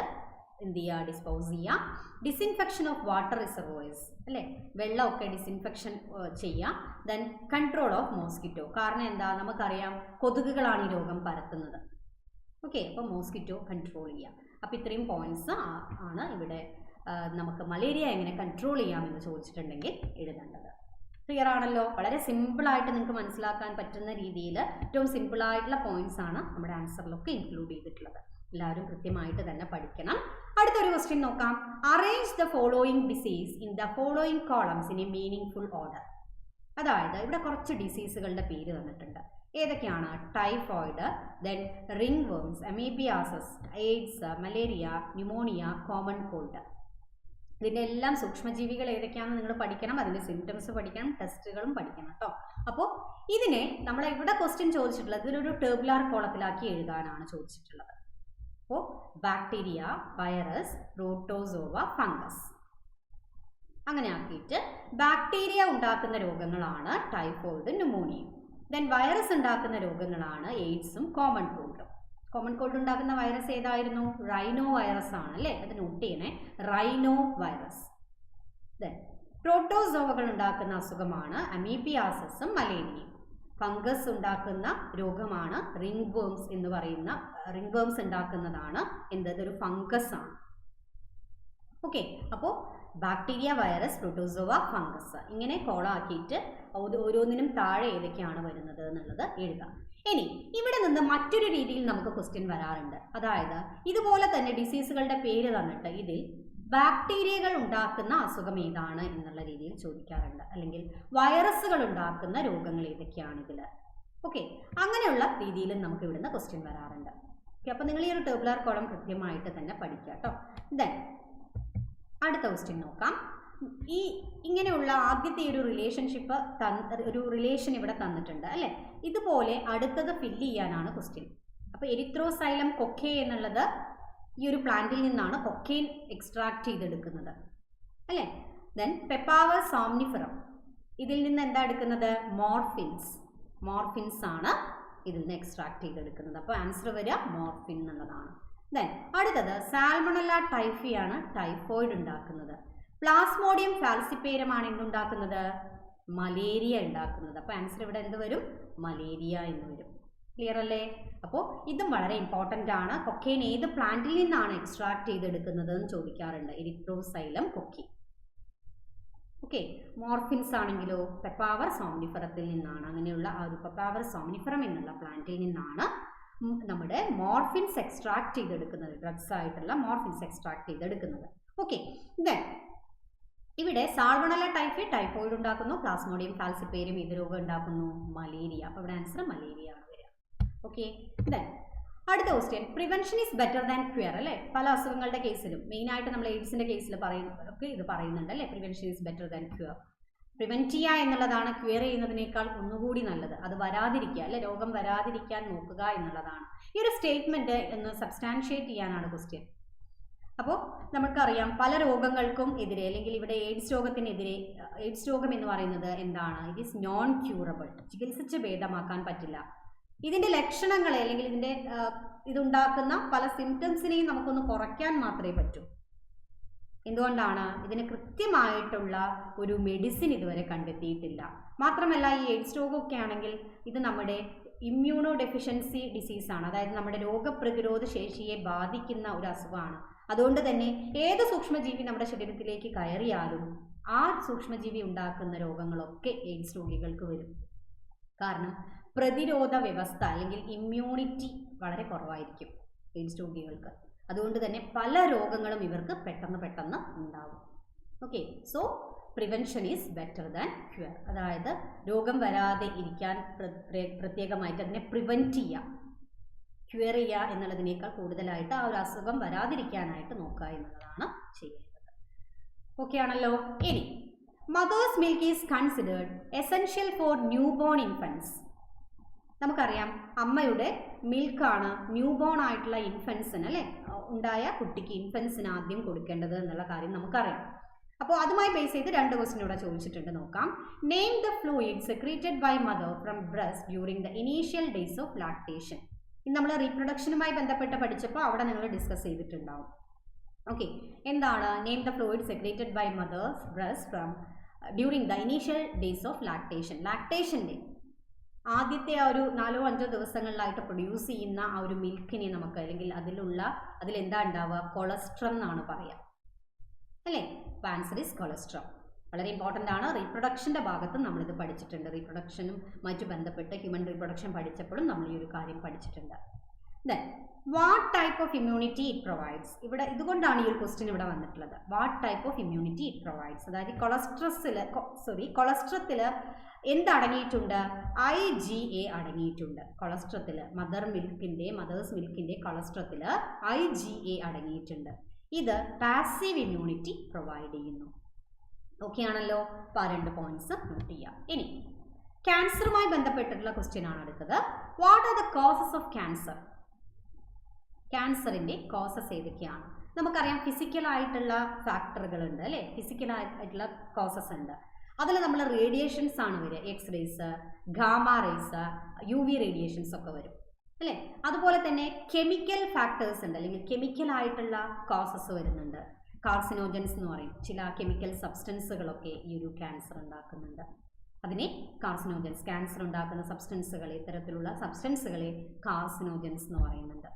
എന്ത് ചെയ്യുക, ഡിസ്പോസ് ചെയ്യുക. ഡിസിൻഫെക്ഷൻ ഓഫ് വാട്ടർ റിസർവോയേഴ്സ് അല്ലേ, വെള്ളമൊക്കെ ഡിസിൻഫെക്ഷൻ ചെയ്യുക. ദെൻ കൺട്രോൾ ഓഫ് മോസ്കിറ്റോ, കാരണം എന്താ, നമുക്കറിയാം കൊതുകുകളാണ് ഈ രോഗം പരത്തുന്നത്. ഓക്കെ, അപ്പോൾ മോസ്കിറ്റോ കൺട്രോൾ ചെയ്യുക. അപ്പോൾ ഇത്രയും പോയിന്റ്സ് ആണ് ഇവിടെ നമുക്ക് മലേറിയ എങ്ങനെ കൺട്രോൾ ചെയ്യാമെന്ന് ചോദിച്ചിട്ടുണ്ടെങ്കിൽ എഴുതേണ്ടത്. ക്ലിയർ ആണല്ലോ? വളരെ സിമ്പിളായിട്ട് നിങ്ങൾക്ക് മനസ്സിലാക്കാൻ പറ്റുന്ന രീതിയിൽ ഏറ്റവും സിമ്പിളായിട്ടുള്ള പോയിന്റ്സ് ആണ് നമ്മുടെ ആൻസറിലൊക്കെ ഇൻക്ലൂഡ് ചെയ്തിട്ടുള്ളത്. എല്ലാവരും കൃത്യമായിട്ട് തന്നെ പഠിക്കണം. അടുത്തൊരു ക്വസ്റ്റ്യൻ നോക്കാം. Arrange the following disease in the following columns in A meaning order. അതായത് ഇവിടെ കുറച്ച് ഡിസീസുകളുടെ പേര് തന്നിട്ടുണ്ട്. ഏതൊക്കെയാണ്? Typhoid, then ring വർംസ്, amoebiasis, AIDS, malaria, pneumonia, common called. ഇതിൻ്റെ എല്ലാം സൂക്ഷ്മജീവികൾ ഏതൊക്കെയാണെന്ന് നിങ്ങൾ പഠിക്കണം, അതിൻ്റെ സിംറ്റംസ് പഠിക്കണം, ടെസ്റ്റുകളും പഠിക്കണം കേട്ടോ. അപ്പോൾ ഇതിനെ നമ്മൾ ഇവിടെ ക്വസ്റ്റ്യൻ ചോദിച്ചിട്ടുള്ളത് ഇതിലൊരു ടേബുലാർ കോളത്തിലാക്കി എഴുതാനാണ് ചോദിച്ചിട്ടുള്ളത്. അപ്പോൾ ബാക്ടീരിയ, വൈറസ്, പ്രോട്ടോസോവ, ഫംഗസ് അങ്ങനെ ആക്കിയിട്ട് ബാക്ടീരിയ ഉണ്ടാക്കുന്ന രോഗങ്ങളാണ് ടൈഫോയിഡ്, ന്യൂമോണിയ. ദെൻ വൈറസ് ഉണ്ടാക്കുന്ന രോഗങ്ങളാണ് എയ്ഡ്സും കോമൺ കോൾഡും. കോമൺ കോൾഡ് ഉണ്ടാക്കുന്ന വൈറസ് ഏതായിരുന്നു? റൈനോ വൈറസ് ആണ് അല്ലേ, അത് നോട്ട് ചെയ്യണേ, റൈനോ വൈറസ്. ദെൻ പ്രോട്ടോസോവകൾ ഉണ്ടാക്കുന്ന അസുഖമാണ് അമീബിയാസിസും മലേറിയയും. ഫംഗസ് ഉണ്ടാക്കുന്ന രോഗമാണ് റിംഗ് വേംസ് എന്ന് പറയുന്ന, റിംഗ് വേംസ് ഉണ്ടാക്കുന്നതാണ് ഇതൊരു ഫംഗസ് ആണ്. ഓക്കെ, അപ്പോൾ ബാക്ടീരിയ, വൈറസ്, പ്രോട്ടോസോവ, ഫംഗസ് ഇങ്ങനെ കോളാക്കിയിട്ട് ഓരോന്നിനും താഴെ ഏതൊക്കെയാണ് വരുന്നത് എന്നുള്ളത് എഴുതാം. ഇനി ഇവിടെ നിന്ന് മറ്റൊരു രീതിയിൽ നമുക്ക് ക്വസ്റ്റ്യൻ വരാറുണ്ട്. അതായത് ഇതുപോലെ തന്നെ ഡിസീസുകളുടെ പേര് തന്നിട്ട് ഇതിൽ ബാക്ടീരിയകൾ ഉണ്ടാക്കുന്ന അസുഖം ഏതാണ് എന്നുള്ള രീതിയിൽ ചോദിക്കാറുണ്ട്, അല്ലെങ്കിൽ വൈറസുകൾ ഉണ്ടാക്കുന്ന രോഗങ്ങൾ ഏതൊക്കെയാണ് ഇതിൽ. ഓക്കെ, അങ്ങനെയുള്ള രീതിയിലും നമുക്ക് ഇവിടുന്ന് ക്വസ്റ്റ്യൻ വരാറുണ്ട്. ഓക്കെ, അപ്പോൾ നിങ്ങൾ ഈ ഒരു ടേബുലാർ കോളം കൃത്യമായിട്ട് തന്നെ പഠിക്കുക കേട്ടോ. ദെൻ അടുത്ത ക്വസ്റ്റ്യൻ നോക്കാം. ഈ ഇങ്ങനെയുള്ള ആദ്യത്തെ ഒരു റിലേഷൻഷിപ്പ് ഒരു റിലേഷൻ ഇവിടെ തന്നിട്ടുണ്ട് അല്ലേ, ഇതുപോലെ അടുത്തത് ഫില്ല് ചെയ്യാനാണ് ക്വസ്റ്റ്യൻ. അപ്പോൾ എരിത്രോസൈലം കൊക്കേ എന്നുള്ളത് ഈ ഒരു പ്ലാന്റിൽ നിന്നാണ് കൊക്കെയിൻ എക്സ്ട്രാക്ട് ചെയ്തെടുക്കുന്നത് അല്ലേ. ദെൻ പെപ്പാവർ സോംനിഫറം, ഇതിൽ നിന്ന് എന്താ എടുക്കുന്നത്? മോർഫിൻസ് ആണ് ഇതിൽ നിന്ന് എക്സ്ട്രാക്ട് ചെയ്തെടുക്കുന്നത്. അപ്പോൾ ആൻസർ വരിക മോർഫിൻ എന്നുള്ളതാണ്. ദെൻ അടുത്തത് സാൽമണല്ല ടൈഫിയാണ് ടൈഫോയിഡ് ഉണ്ടാക്കുന്നത്. പ്ലാസ്മോഡിയം ഫാൽസിപ്പേരമാണ് എന്തുണ്ടാക്കുന്നത്? മലേറിയ ഉണ്ടാക്കുന്നത്. അപ്പോൾ ആൻസർ ഇവിടെ എന്ത് വരും? മലേറിയ എന്ന് വരും. ക്ലിയർ അല്ലേ? അപ്പോൾ ഇതും വളരെ ഇമ്പോർട്ടൻ്റ് ആണ്. കൊക്കെയിൻ ഏത് പ്ലാന്റിൽ നിന്നാണ് എക്സ്ട്രാക്ട് ചെയ്തെടുക്കുന്നത് എന്ന് ചോദിക്കാറുണ്ട്. എരിത്രോസൈലം കൊക്കി. ഓക്കെ, മോർഫിൻസ് ആണെങ്കിലോ പെപ്പാവർ സോംനിഫറത്തിൽ നിന്നാണ്. അങ്ങനെയുള്ള ആ ഒരു പെപ്പാവർ സോംനിഫറം എന്നുള്ള പ്ലാന്റിൽ നിന്നാണ് നമ്മുടെ മോർഫിൻസ് എക്സ്ട്രാക്ട് ചെയ്തെടുക്കുന്നത്, ഡ്രഗ്സ് ആയിട്ടുള്ള മോർഫിൻസ് എക്സ്ട്രാക്ട് ചെയ്തെടുക്കുന്നത്. ഓക്കെ, ദെൻ ഇവിടെ സാൽമണല്ല ടൈഫി ടൈഫോയിഡ് ഉണ്ടാക്കുന്നു, പ്ലാസ്മോഡിയം ഫാൽസിപ്പേരിയം ഏത് രോഗം ഉണ്ടാക്കുന്നു? മലേറിയ. അപ്പോൾ ഇവിടെ ആൻസർ മലേറിയ ആണ് വരിക. ഓക്കെ, ദെൻ അടുത്ത question, prevention is better than cure അല്ലേ. പല അസുഖങ്ങളുടെ കേസിലും മെയിനായിട്ട് നമ്മൾ എയ്ഡ്സിൻ്റെ കേസിൽ പറയുന്നവരൊക്കെ ഇത് പറയുന്നുണ്ട് അല്ലേ, prevention is better than cure. Prevent ചെയ്യുക എന്നുള്ളതാണ് ക്യൂർ ചെയ്യുന്നതിനേക്കാൾ ഒന്നുകൂടി നല്ലത്. അത് വരാതിരിക്കുക അല്ലെ, രോഗം വരാതിരിക്കാൻ നോക്കുക എന്നുള്ളതാണ്. ഈ ഒരു സ്റ്റേറ്റ്മെൻറ്റ് എന്ന് സബ്സ്റ്റാൻഷിയേറ്റ് ചെയ്യാനാണ് ക്വസ്റ്റ്യൻ. അപ്പോൾ നമുക്കറിയാം പല രോഗങ്ങൾക്കും എതിരെ, അല്ലെങ്കിൽ ഇവിടെ എയ്ഡ്സ് രോഗത്തിനെതിരെ, എയ്ഡ്സ് രോഗം എന്ന് പറയുന്നത് എന്താണ്? ഇറ്റ് ഈസ് നോൺ ക്യൂറബിൾ, ചികിത്സിച്ച് ഭേദമാക്കാൻ പറ്റില്ല. ഇതിൻ്റെ ലക്ഷണങ്ങളെ അല്ലെങ്കിൽ ഇതിൻ്റെ ഇതുണ്ടാക്കുന്ന പല സിംറ്റംസിനെയും നമുക്കൊന്ന് കുറയ്ക്കാൻ മാത്രമേ പറ്റൂ. എന്തുകൊണ്ടാണ്? ഇതിന് കൃത്യമായിട്ടുള്ള ഒരു മെഡിസിൻ ഇതുവരെ കണ്ടെത്തിയിട്ടില്ല. മാത്രമല്ല ഈ എയ്ഡ്സ് രോഗമൊക്കെ ആണെങ്കിൽ ഇത് നമ്മുടെ ഇമ്മ്യൂണോ ഡെഫിഷ്യൻസി ഡിസീസാണ്, അതായത് നമ്മുടെ രോഗപ്രതിരോധ ശേഷിയെ ബാധിക്കുന്ന ഒരു അസുഖമാണ്. അതുകൊണ്ട് തന്നെ ഏത് സൂക്ഷ്മജീവി നമ്മുടെ ശരീരത്തിലേക്ക് കയറിയാലും ആ സൂക്ഷ്മജീവി ഉണ്ടാക്കുന്ന രോഗങ്ങളൊക്കെ എയ്ഡ്സ് രോഗികൾക്ക് വരും. കാരണം പ്രതിരോധ വ്യവസ്ഥ അല്ലെങ്കിൽ ഇമ്മ്യൂണിറ്റി വളരെ കുറവായിരിക്കും എയ്ഡ്സ് രോഗികൾക്ക്. അതുകൊണ്ട് തന്നെ പല രോഗങ്ങളും ഇവർക്ക് പെട്ടെന്ന് ഉണ്ടാവും. Okay, so prevention is better than cure. അതായത് രോഗം വരാതെ ഇരിക്കാൻ പ്രത്യേകമായിട്ട് അതിനെ പ്രിവെൻറ്റ് ചെയ്യുക, ക്യൂർ ചെയ്യുക എന്നുള്ളതിനേക്കാൾ കൂടുതലായിട്ട് ആ ഒരു അസുഖം വരാതിരിക്കാനായിട്ട് നോക്കുക എന്നുള്ളതാണ് ചെയ്യേണ്ടത്. ഓക്കെ ആണല്ലോ. ഇനി mother's milk is considered essential for newborn infants. നമുക്കറിയാം അമ്മയുടെ മിൽക്കാണ് ന്യൂ ബോൺ ആയിട്ടുള്ള ഇൻഫൻസിന് അല്ലേ, ഉണ്ടായ കുട്ടിക്ക് ഇൻഫൻസിന് ആദ്യം കൊടുക്കേണ്ടത് എന്നുള്ള കാര്യം നമുക്കറിയാം. അപ്പോൾ അതുമായി ബേസ് ചെയ്ത് 2 ക്വസ്റ്റ്യൻ ഇവിടെ ചോദിച്ചിട്ടുണ്ട്, നോക്കാം. Name the fluid secreted by mother from breast during the initial days of lactation. ഇത് നമ്മൾ റീപ്രൊഡക്ഷനുമായി ബന്ധപ്പെട്ട് പഠിച്ചപ്പോൾ അവിടെ നിങ്ങൾ ഡിസ്കസ് ചെയ്തിട്ടുണ്ടാവും. ഓക്കെ, എന്താണ് name the fluid secreted by mother's breast from during the initial days of lactation. ലാക്ടേഷൻ്റെ ആദ്യത്തെ ആ ഒരു 4-5 ദിവസങ്ങളിലായിട്ട് പ്രൊഡ്യൂസ് ചെയ്യുന്ന ആ ഒരു മിൽക്കിനെ നമുക്ക്, അല്ലെങ്കിൽ അതിലെന്താ ഉണ്ടാവുക, കൊളസ്ട്രം എന്നാണ് പറയുക അല്ലേ. അപ്പോൾ ആൻസർ ഈസ് കൊളസ്ട്രം. വളരെ ഇമ്പോർട്ടൻ്റ് ആണ്. റീപ്രൊഡക്ഷൻ്റെ ഭാഗത്തും നമ്മളിത് പഠിച്ചിട്ടുണ്ട്. റീപ്രൊഡക്ഷനും മറ്റു ബന്ധപ്പെട്ട് ഹ്യൂമൻ റീപ്രൊഡക്ഷൻ പഠിച്ചപ്പോഴും നമ്മൾ ഈ ഒരു കാര്യം പഠിച്ചിട്ടുണ്ട്. Then what type of immunity it provides. ഇവിടെ ഇതുകൊണ്ടാണ് ഈ ഒരു ക്വസ്റ്റ്യൻ ഇവിടെ വന്നിട്ടുള്ളത്. What type of immunity it provides. അതായത് കൊളസ്ട്രത്തിൽ എന്തടങ്ങിയിട്ടുണ്ട്? IgA അടങ്ങിയിട്ടുണ്ട്. കൊളസ്ട്രത്തിൽ മദേഴ്സ് മിൽക്കിൻ്റെ കൊളസ്ട്രത്തിൽ IgA അടങ്ങിയിട്ടുണ്ട്. ഇത് പാസീവ് ഇമ്മ്യൂണിറ്റി പ്രൊവൈഡ് ചെയ്യുന്നു. ഓക്കെ ആണല്ലോ. അപ്പോൾ 2 പോയിന്റ്സ് നോട്ട് ചെയ്യാം. ഇനി ക്യാൻസറുമായി ബന്ധപ്പെട്ടിട്ടുള്ള ക്വസ്റ്റ്യൻ ആണ് അടുത്തത്. What are the causes of cancer? ക്യാൻസറിൻ്റെ കോസസ് ഏതൊക്കെയാണ്? നമുക്കറിയാം ഫിസിക്കലായിട്ടുള്ള ഫാക്ടറുകളുണ്ട് അല്ലേ, ഫിസിക്കലായിട്ടുള്ള കോസസ് ഉണ്ട്. അതിൽ നമ്മൾ റേഡിയേഷൻസ് ആണ് വരിക, X rays, gamma rays, UV radiations ഒക്കെ വരും അല്ലേ. അതുപോലെ തന്നെ കെമിക്കൽ ഫാക്ടേഴ്സ് ഉണ്ട്, അല്ലെങ്കിൽ കെമിക്കലായിട്ടുള്ള കോസസ് വരുന്നുണ്ട്. കാർസിനോജൻസ് എന്ന് പറയും. ചില കെമിക്കൽ സബ്സ്റ്റൻസുകളൊക്കെ ഈ ഒരു ക്യാൻസർ ഉണ്ടാക്കുന്നുണ്ട്. അതിനെ കാർസിനോജൻസ്, ക്യാൻസർ ഉണ്ടാക്കുന്ന സബ്സ്റ്റൻസുകളെ, ഇത്തരത്തിലുള്ള സബ്സ്റ്റൻസുകളെ കാർസിനോജൻസ് എന്ന് പറയുന്നുണ്ട്.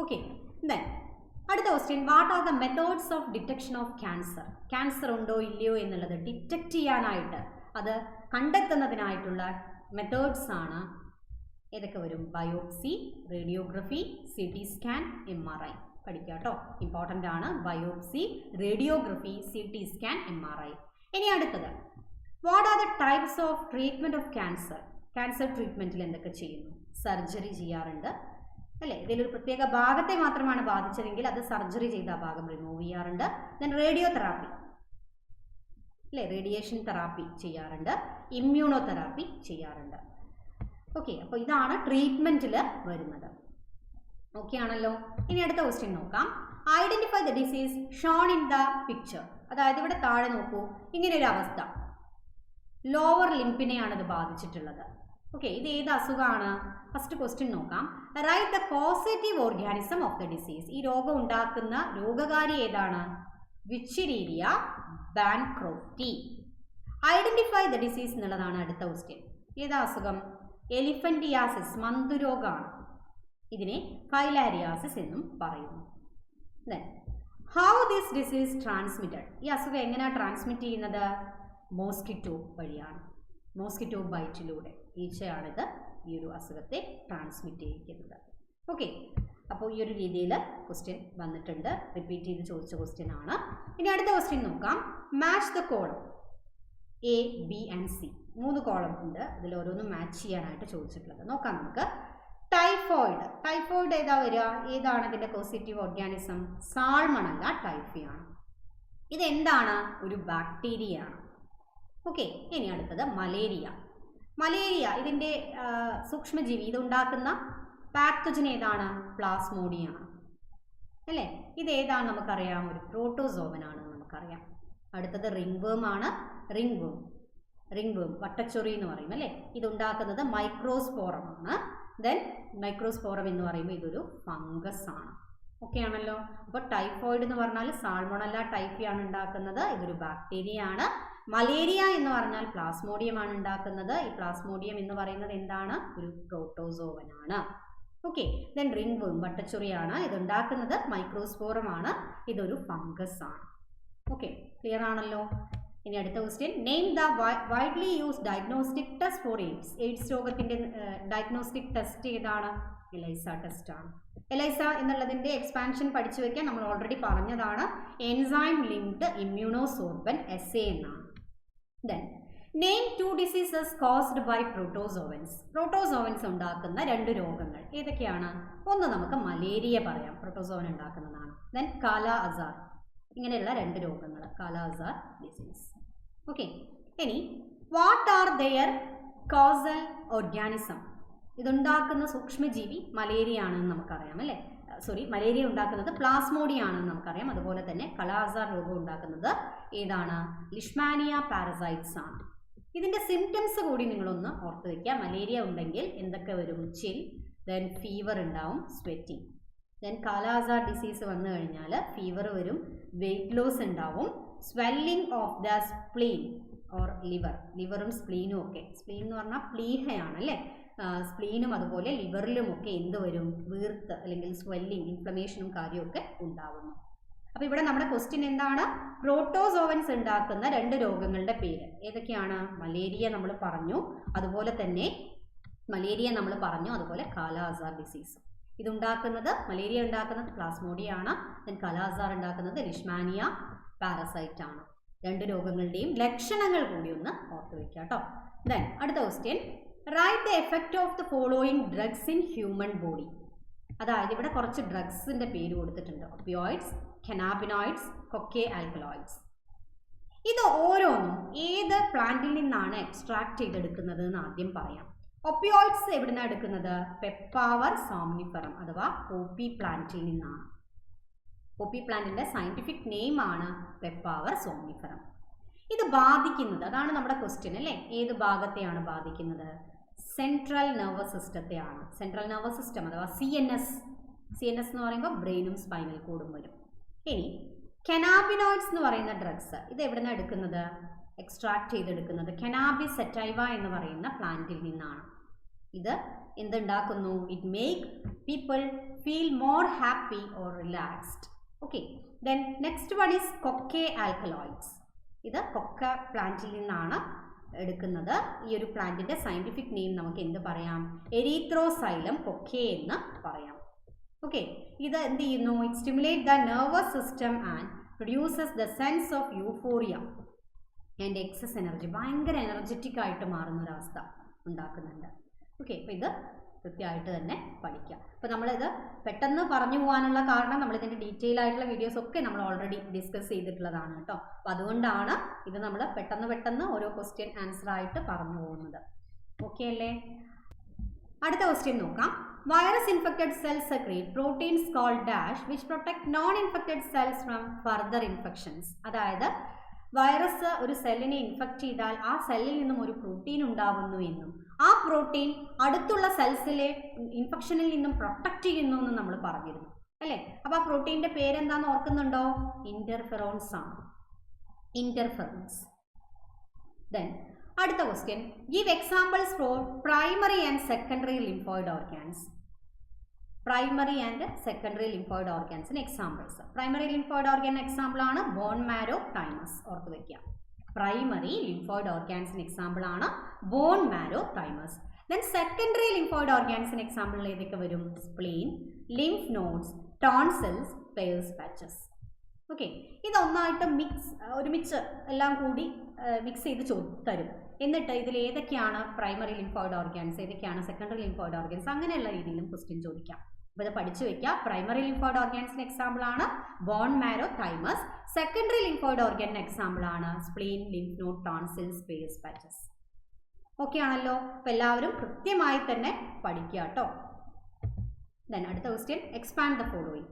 ഓക്കെ, ദെൻ അടുത്ത question. What are the methods of detection of cancer? Cancer ഉണ്ടോ ഇല്ലയോ എന്നുള്ളത് ഡിറ്റക്റ്റ് ചെയ്യാനായിട്ട്, അത് കണ്ടെത്തുന്നതിനായിട്ടുള്ള മെത്തേഡ്സ് ആണ് ഏതൊക്കെ വരും? Biopsy, radiography, CT scan, MRI. പഠിക്കുക കേട്ടോ, ഇമ്പോർട്ടൻ്റ് ആണ്. Biopsy, radiography, CT scan, MRI. ഇനി അടുത്തത്, what are the types of treatment of cancer? Cancer ട്രീറ്റ്മെൻറ്റിൽ എന്തൊക്കെ ചെയ്യുന്നു? സർജറി ചെയ്യാറുണ്ട് അല്ലേ. ഇതിലൊരു പ്രത്യേക ഭാഗത്തെ മാത്രമാണ് ബാധിച്ചതെങ്കിൽ അത് സർജറി ചെയ്ത് ആ ഭാഗം റിമൂവ് ചെയ്യാറുണ്ട്. ദെൻ റേഡിയോ തെറാപ്പി അല്ലേ, റേഡിയേഷൻ തെറാപ്പി ചെയ്യാറുണ്ട്, ഇമ്മ്യൂണോ തെറാപ്പി ചെയ്യാറുണ്ട്. ഓക്കെ, അപ്പോൾ ഇതാണ് ട്രീറ്റ്മെൻറ്റിൽ വരുന്നത്. ഓക്കെ ആണല്ലോ. ഇനി അടുത്ത ക്വസ്റ്റ്യൻ നോക്കാം. Identify the disease shown in the picture. അതായത് ഇവിടെ താഴെ നോക്കൂ, ഇങ്ങനെ ഒരു അവസ്ഥ, ലോവർ ലിംബിനെയാണ് ഇത് ബാധിച്ചിട്ടുള്ളത്. ഓക്കെ, ഇത് ഏത് അസുഖമാണ്? ഫസ്റ്റ് ക്വസ്റ്റ്യൻ നോക്കാം. Write the positive organism of the disease. ഈ രോഗം ഉണ്ടാക്കുന്ന രോഗകാരി ഏതാണ്? വിച്ചിരീരിയ ബാൻക്രോഫ്റ്റി. ഐഡൻറ്റിഫൈ ദ ഡിസീസ് എന്നുള്ളതാണ് അടുത്ത ക്വസ്റ്റ്യൻ. ഏതാ അസുഖം? എലിഫന്റിയാസിസ്, മന്തുരോഗമാണ്. ഇതിനെ ഫൈലാരിയാസിസ് എന്നും പറയുന്നു. Then how this disease transmitted. ഈ അസുഖം എങ്ങനെയാണ് ട്രാൻസ്മിറ്റ് ചെയ്യുന്നത്? മോസ്കിറ്റോ വഴിയാണ്, മോസ്കിറ്റോ ബൈറ്റിലൂടെ. ഈച്ചയാണിത് ഈ ഒരു അസുഖത്തെ ട്രാൻസ്മിറ്റ് ചെയ്യിക്കുന്നത്. ഓക്കെ, അപ്പോൾ ഈ ഒരു രീതിയിൽ ക്വസ്റ്റ്യൻ വന്നിട്ടുണ്ട്. റിപ്പീറ്റ് ചെയ്ത് ചോദിച്ച ക്വസ്റ്റ്യൻ ആണ്. ഇനി അടുത്ത ക്വസ്റ്റ്യൻ നോക്കാം. Match the column A, B and C. 3 column ഉണ്ട്. അതിൽ ഓരോന്നും മാച്ച് ചെയ്യാനായിട്ട് ചോദിച്ചിട്ടുള്ളത്. നോക്കാം നമുക്ക്. ടൈഫോയിഡ് ഏതാ വരിക? ഏതാണ് ഇതിൻ്റെ പോസിറ്റീവ് ഓർഗാനിസം? സാൾമണല്ല ടൈഫിയാണ്. ഇതെന്താണ്? ഒരു ബാക്ടീരിയ ആണ്. ഓക്കെ, ഇനി അടുത്തത് മലേറിയ. ഇതിൻ്റെ സൂക്ഷ്മജീവി, ഇതുണ്ടാക്കുന്ന പാത്തജൻ ഏതാണ്? പ്ലാസ്മോഡിയാണ് അല്ലേ. ഇത് ഏതാണ് നമുക്കറിയാം? ഒരു പ്രോട്ടോസോവൻ ആണെന്ന് നമുക്കറിയാം. അടുത്തത് റിംഗ്വേം ആണ്. റിംഗ്വേം വട്ടച്ചൊറി എന്ന് പറയും അല്ലേ. ഇതുണ്ടാക്കുന്നത് മൈക്രോസ്പോറമാണ്. ദെൻ മൈക്രോസ്പോറം എന്ന് പറയുമ്പോൾ ഇതൊരു ഫംഗസ് ആണ്. ഓക്കെ ആണല്ലോ. അപ്പോൾ ടൈഫോയിഡ് എന്ന് പറഞ്ഞാൽ സാൾമോണല്ല ടൈഫിയാണ് ഉണ്ടാക്കുന്നത്. ഇതൊരു ബാക്ടീരിയ ആണ്. മലേറിയ എന്ന് പറഞ്ഞാൽ പ്ലാസ്മോഡിയമാണ് ഉണ്ടാക്കുന്നത്. ഈ പ്ലാസ്മോഡിയം എന്ന് പറയുന്നത് എന്താണ്? ഒരു പ്രോട്ടോസോവൻ ആണ്. ഓക്കെ, ദെൻ റിംഗ്വേം വട്ടച്ചൊറിയാണ്. ഇതുണ്ടാക്കുന്നത് മൈക്രോസ്പോറമാണ്. ഇതൊരു ഫംഗസ് ആണ്. ഓക്കെ, ക്ലിയർ ആണല്ലോ. ഇനി അടുത്ത question. Name the widely used diagnostic test for AIDS. AIDS രോഗത്തിൻ്റെ ഡയഗ്നോസ്റ്റിക് ടെസ്റ്റ് ഏതാണ്? എലൈസ ടെസ്റ്റ് ആണ്. എലൈസ എന്നുള്ളതിൻ്റെ എക്സ്പാൻഷൻ പഠിച്ചു വെക്കാൻ നമ്മൾ ഓൾറെഡി പറഞ്ഞതാണ്. എൻസൈം ലിങ്ക്ഡ് ഇമ്മ്യൂണോസോർബൻ SA എന്നാണ്. Then name 2 diseases caused by protozoans. Protozoans ഉണ്ടാക്കുന്ന 2 രോഗങ്ങൾ ഏതൊക്കെയാണ്? ഒന്ന് നമുക്ക് മലേറിയ പറയാം, പ്രോട്ടോസോവൻ ഉണ്ടാക്കുന്നതാണ്. ദെൻ കാല അസാർ, ഇങ്ങനെയുള്ള 2 രോഗങ്ങൾ, കാലാസാർ ഡിസീസ്. ഓക്കെ, ഇനി what are their causal organism? ഇതുണ്ടാക്കുന്ന സൂക്ഷ്മജീവി മലേറിയ ആണെന്ന് നമുക്കറിയാം അല്ലേ. മലേറിയ ഉണ്ടാക്കുന്നത് പ്ലാസ്മോഡിയം ആണെന്ന് നമുക്കറിയാം. അതുപോലെ തന്നെ കാലാസാർ രോഗം ഉണ്ടാക്കുന്നത് ഏതാണ്? ലിഷ്മാനിയ പാരസൈറ്റ്സ് ആണ്. ഇതിൻ്റെ സിംറ്റംസ് കൂടി നിങ്ങളൊന്ന് ഓർത്ത് വയ്ക്കുക. മലേറിയ ഉണ്ടെങ്കിൽ എന്തൊക്കെ വരും? ചിൽ, ദെൻ ഫീവർ ഉണ്ടാവും, സ്വെറ്റിംഗ്. ദെൻ കാലാസാർ ഡിസീസ് വന്നു കഴിഞ്ഞാൽ ഫീവർ വരും, വെയിറ്റ് ലോസ് ഉണ്ടാവും, swelling of the spleen or liver. ലിവറും സ്പ്ലീനും ഒക്കെ, സ്പ്ലീൻ എന്ന് പറഞ്ഞാൽ പ്ലീഹയാണ് അല്ലേ. സ്പ്ലീനും അതുപോലെ ലിവറിലുമൊക്കെ എന്ത് വരും? വീർത്ത് അല്ലെങ്കിൽ സ്വെല്ലിംഗ്, ഇൻഫ്ലമേഷനും കാര്യമൊക്കെ ഉണ്ടാകുന്നു. അപ്പോൾ ഇവിടെ നമ്മുടെ ക്വസ്റ്റ്യൻ എന്താണ്? പ്രോട്ടോസോവൻസ് ഉണ്ടാക്കുന്ന 2 രോഗങ്ങളുടെ പേര് ഏതൊക്കെയാണ്? മലേറിയ നമ്മൾ പറഞ്ഞു, അതുപോലെ കാലാസാർ ഡിസീസ്. ഇതുണ്ടാക്കുന്നത്, മലേറിയ ഉണ്ടാക്കുന്നത് പ്ലാസ്മോഡിയം ആണ്, ദെൻ കാലാസാർ ഉണ്ടാക്കുന്നത് ലിഷ്മാനിയ പാരസൈറ്റ് ആണ്. 2 രോഗങ്ങളുടെയും ലക്ഷണങ്ങൾ കൂടി ഒന്ന് ഓർത്ത് വയ്ക്കുക കേട്ടോ. ദെൻ അടുത്ത question, right the effect of the following drugs in human body. അതായത് ഇവിടെ കുറച്ച് ഡ്രഗ്സിൻ്റെ പേര് കൊടുത്തിട്ടുണ്ട്. Opioids, cannabinoids, coca alkaloids. ഇത് ഓരോന്നും ഏത് പ്ലാന്റിൽ നിന്നാണ് എക്സ്ട്രാക്ട് ചെയ്തെടുക്കുന്നത് എന്ന് ആദ്യം പറയാം. ഒപ്പിയോയിഡ്സ് എവിടുന്നാണ് എടുക്കുന്നത്? പെപ്പാവർ സോംനിഫറം അഥവാ പോപ്പി പ്ലാന്റിൽ നിന്നാണ്. പോപ്പി പ്ലാന്റിൻ്റെ സയൻറ്റിഫിക് നെയിം ആണ് പെപ്പാവർ സോംനിഫറം. ഇത് ബാധിക്കുന്നത്, അതാണ് നമ്മുടെ ക്വസ്റ്റ്യൻ അല്ലേ, ഏത് ഭാഗത്തെയാണ് ബാധിക്കുന്നത്? സെൻട്രൽ നെർവസ് സിസ്റ്റത്തെയാണ്. സെൻട്രൽ നെർവസ് സിസ്റ്റം അഥവാ CNS എന്ന് പറയുമ്പോൾ ബ്രെയിനും സ്പൈനൽ കോഡും വരും. ഇനി കനാബിനോയിഡ്സ് എന്ന് പറയുന്ന ഡ്രഗ്സ് ഇത് എവിടെ നിന്നാണ് എടുക്കുന്നത്? എക്സ്ട്രാക്ട് ചെയ്തെടുക്കുന്നത് കനാബിസ് സെറ്റൈവ എന്ന് പറയുന്ന പ്ലാന്റിൽ നിന്നാണ്. ഇത് എന്തുണ്ടാക്കുന്നു? It make people feel more happy or relaxed. Okay, then next one is coca alkaloids. ഇത് കൊക്ക പ്ലാന്റിൽ നിന്നാണ് എടുക്കുന്നത്. ഈ ഒരു പ്ലാന്റിൻ്റെ സയൻറ്റിഫിക് നെയിം നമുക്ക് എന്ത് പറയാം? എരീത്രോസൈലം കൊക്കെ എന്ന് പറയാം. ഓക്കെ, ഇത് എന്ത് ചെയ്യുന്നു? It stimulate the nervous system and produces the sense of euphoria and excess energy. ഭയങ്കര എനർജറ്റിക് ആയിട്ട് മാറുന്ന ഒരവസ്ഥ ഉണ്ടാക്കുന്നുണ്ട്. ഓക്കെ, അപ്പോൾ ഇത് കൃത്യമായിട്ട് തന്നെ പഠിക്കാം. അപ്പോൾ നമ്മളിത് പെട്ടെന്ന് പറഞ്ഞു പോകാനുള്ള കാരണം നമ്മളിതിൻ്റെ ഡീറ്റെയിൽ ആയിട്ടുള്ള വീഡിയോസ് ഒക്കെ നമ്മൾ ഓൾറെഡി ഡിസ്കസ് ചെയ്തിട്ടുള്ളതാണ് കേട്ടോ. അപ്പോൾ അതുകൊണ്ടാണ് ഇത് നമ്മൾ പെട്ടെന്ന് ഓരോ ക്വസ്റ്റ്യൻ ആൻസർ ആയിട്ട് പറഞ്ഞു പോകുന്നത്. ഓക്കെ അല്ലേ? അടുത്ത ക്വസ്റ്റ്യൻ നോക്കാം. Virus infected cells secrete proteins called dash which protect non infected cells from further infections. അതായത് വൈറസ് ഒരു സെല്ലിനെ ഇൻഫെക്റ്റ് ചെയ്താൽ ആ സെല്ലിൽ നിന്നും ഒരു പ്രോട്ടീൻ ഉണ്ടാകുന്നു എന്നും ആ പ്രോട്ടീൻ അടുത്തുള്ള സെൽസിലെ ഇൻഫെക്ഷനിൽ നിന്നും പ്രൊട്ടക്റ്റ് ചെയ്യുന്നു എന്നും നമ്മൾ പറഞ്ഞിരുന്നു അല്ലേ. അപ്പോൾ ആ പ്രോട്ടീൻ്റെ പേരെന്താണെന്ന് ഓർക്കുന്നുണ്ടോ? ഇന്റർഫെറോൺസ് ആണ്. ഇന്റർഫെറോൺസ്. ദെൻ അടുത്ത question, give examples for primary and secondary lymphoid organs. Primary and secondary lymphoid ഓർഗാൻസിന് examples. Primary lymphoid organ example ആണ് ബോൺ മാരോ, തൈമസ്. ഓർത്ത് വയ്ക്കുക. പ്രൈമറി ലിംഫോയിഡ് ഓർഗാൻസിന് എക്സാമ്പിൾ ആണ് bone marrow, thymus. Then secondary lymphoid ഓർഗാൻസിന് example ഏതൊക്കെ വരും? Spleen, lymph nodes, tonsils, Peyer's patches. Okay, ഇതൊന്നായിട്ട് ഒരുമിച്ച് എല്ലാം കൂടി മിക്സ് ചെയ്ത് തരും. എന്നിട്ട് ഇതിൽ ഏതൊക്കെയാണ് പ്രൈമറി ലിംഫോയിഡ് ഓർഗാൻസ്, ഏതൊക്കെയാണ് സെക്കൻഡറി ലിംഫോയിഡ് ഓർഗാൻസ്, അങ്ങനെയുള്ള രീതിയിലും ക്വസ്റ്റ്യൻ ചോദിക്കാം. അപ്പോൾ ഇത് പഠിച്ചു വെക്കുക. പ്രൈമറി ലിംഫോയിഡ് ഓർഗാൻസിന് എക്സാമ്പിൾ ആണ് bone marrow, thymus. Secondary lymphoid ഓർഗാനിന് എക്സാമ്പിൾ ആണ് spleen, lymph node, tonsils, Peyer's patches. Okay ആണല്ലോ? അപ്പോൾ എല്ലാവരും കൃത്യമായി തന്നെ പഠിക്കുക കേട്ടോ. ദെൻ അടുത്ത question, expand the following.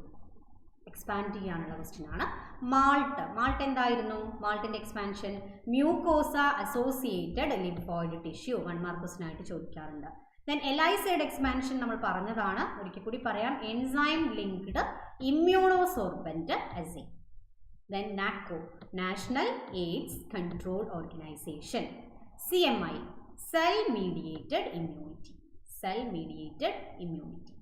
Expand ചെയ്യാനുള്ള ക്വസ്റ്റ്യൻ ആണ്. മാൾട്ട് എന്തായിരുന്നു? മാൾട്ടിൻ്റെ expansion mucosa associated lymphoid tissue. 1 mark question ആയിട്ട് ചോദിക്കാറുണ്ട്. ദെൻ എലൈസയുടെ എക്സ്പാൻഷൻ നമ്മൾ പറഞ്ഞതാണ്, ഒരിക്കൽ കൂടി പറയാം. Enzyme linked immunosorbent assay. Then NACO, national AIDS control organisation. CMI, cell mediated immunity. Cell mediated immunity.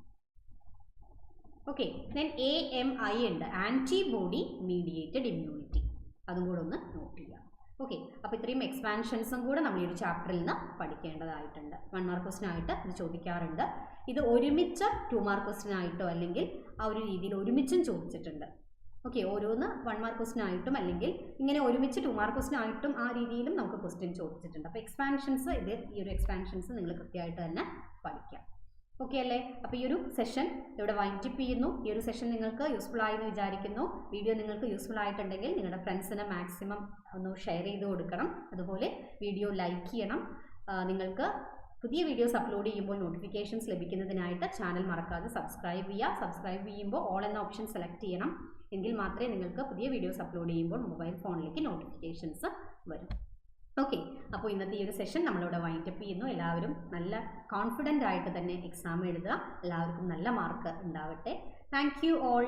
Okay, then AMI ഉണ്ട്, ആൻറ്റിബോഡി മീഡിയേറ്റഡ് ഇമ്മ്യൂണിറ്റി. അതും കൂടെ ഒന്ന് നോട്ട് ചെയ്യുക. ഓക്കെ, അപ്പോൾ ഇത്രയും എക്സ്പാൻഷൻസും കൂടെ നമ്മൾ ഈ ഒരു ചാപ്റ്ററിൽ നിന്ന് പഠിക്കേണ്ടതായിട്ടുണ്ട്. 1 മാർക്ക് ക്വസ്റ്റ്യൻ ആയിട്ട് ഇത് ചോദിക്കാറുണ്ട്. ഇത് ഒരുമിച്ച് 2 മാർക്ക് ക്വസ്റ്റ്യൻ ആയിട്ടോ അല്ലെങ്കിൽ ആ ഒരു രീതിയിൽ ഒരുമിച്ചും ചോദിച്ചിട്ടുണ്ട്. ഓക്കെ, ഓരോന്ന് 1 മാർക്ക് ക്വസ്റ്റ്യൻ ആയിട്ടും അല്ലെങ്കിൽ ഇങ്ങനെ ഒരുമിച്ച് 2 മാർക്ക് ക്വസ്റ്റ്യൻ ആയിട്ടും ആ രീതിയിലും നമുക്ക് ക്വസ്റ്റ്യൻ ചോദിച്ചിട്ടുണ്ട്. അപ്പോൾ എക്സ്പാൻഷൻസ്, ഈ ഒരു എക്സ്പാൻഷൻസ് നിങ്ങൾ കൃത്യമായിട്ട് തന്നെ പഠിക്കാം. ഓക്കെ അല്ലേ? അപ്പോൾ ഈ ഒരു സെഷൻ ഇവിടെ വൈൻഡപ്പ് ചെയ്യുന്നു. ഈ ഒരു സെഷൻ നിങ്ങൾക്ക് യൂസ്ഫുൾ ആയെന്ന് വിചാരിക്കുന്നു. വീഡിയോ നിങ്ങൾക്ക് യൂസ്ഫുൾ ആയിട്ടുണ്ടെങ്കിൽ നിങ്ങളുടെ ഫ്രണ്ട്സിന് മാക്സിമം ഒന്ന് ഷെയർ ചെയ്ത് കൊടുക്കണം. അതുപോലെ വീഡിയോ ലൈക്ക് ചെയ്യണം. നിങ്ങൾക്ക് പുതിയ വീഡിയോസ് അപ്ലോഡ് ചെയ്യുമ്പോൾ നോട്ടിഫിക്കേഷൻസ് ലഭിക്കുന്നതിനായിട്ട് ചാനൽ മറക്കാതെ സബ്സ്ക്രൈബ് ചെയ്യുക. സബ്സ്ക്രൈബ് ചെയ്യുമ്പോൾ ഓൾ എന്ന ഓപ്ഷൻ സെലക്ട് ചെയ്യണം. എങ്കിൽ മാത്രമേ നിങ്ങൾക്ക് പുതിയ വീഡിയോസ് അപ്ലോഡ് ചെയ്യുമ്പോൾ മൊബൈൽ ഫോണിലേക്ക് നോട്ടിഫിക്കേഷൻസ് വരും. ഓക്കെ, അപ്പോൾ ഇന്നത്തെ ഈ ഒരു സെഷൻ നമ്മളിവിടെ വൈൻഡപ്പ് ചെയ്യുന്നു. എല്ലാവരും നല്ല കോൺഫിഡൻ്റ് ആയിട്ട് തന്നെ എക്സാം എഴുതുക. എല്ലാവർക്കും നല്ല മാർക്ക് ഉണ്ടാവട്ടെ. Thank you all.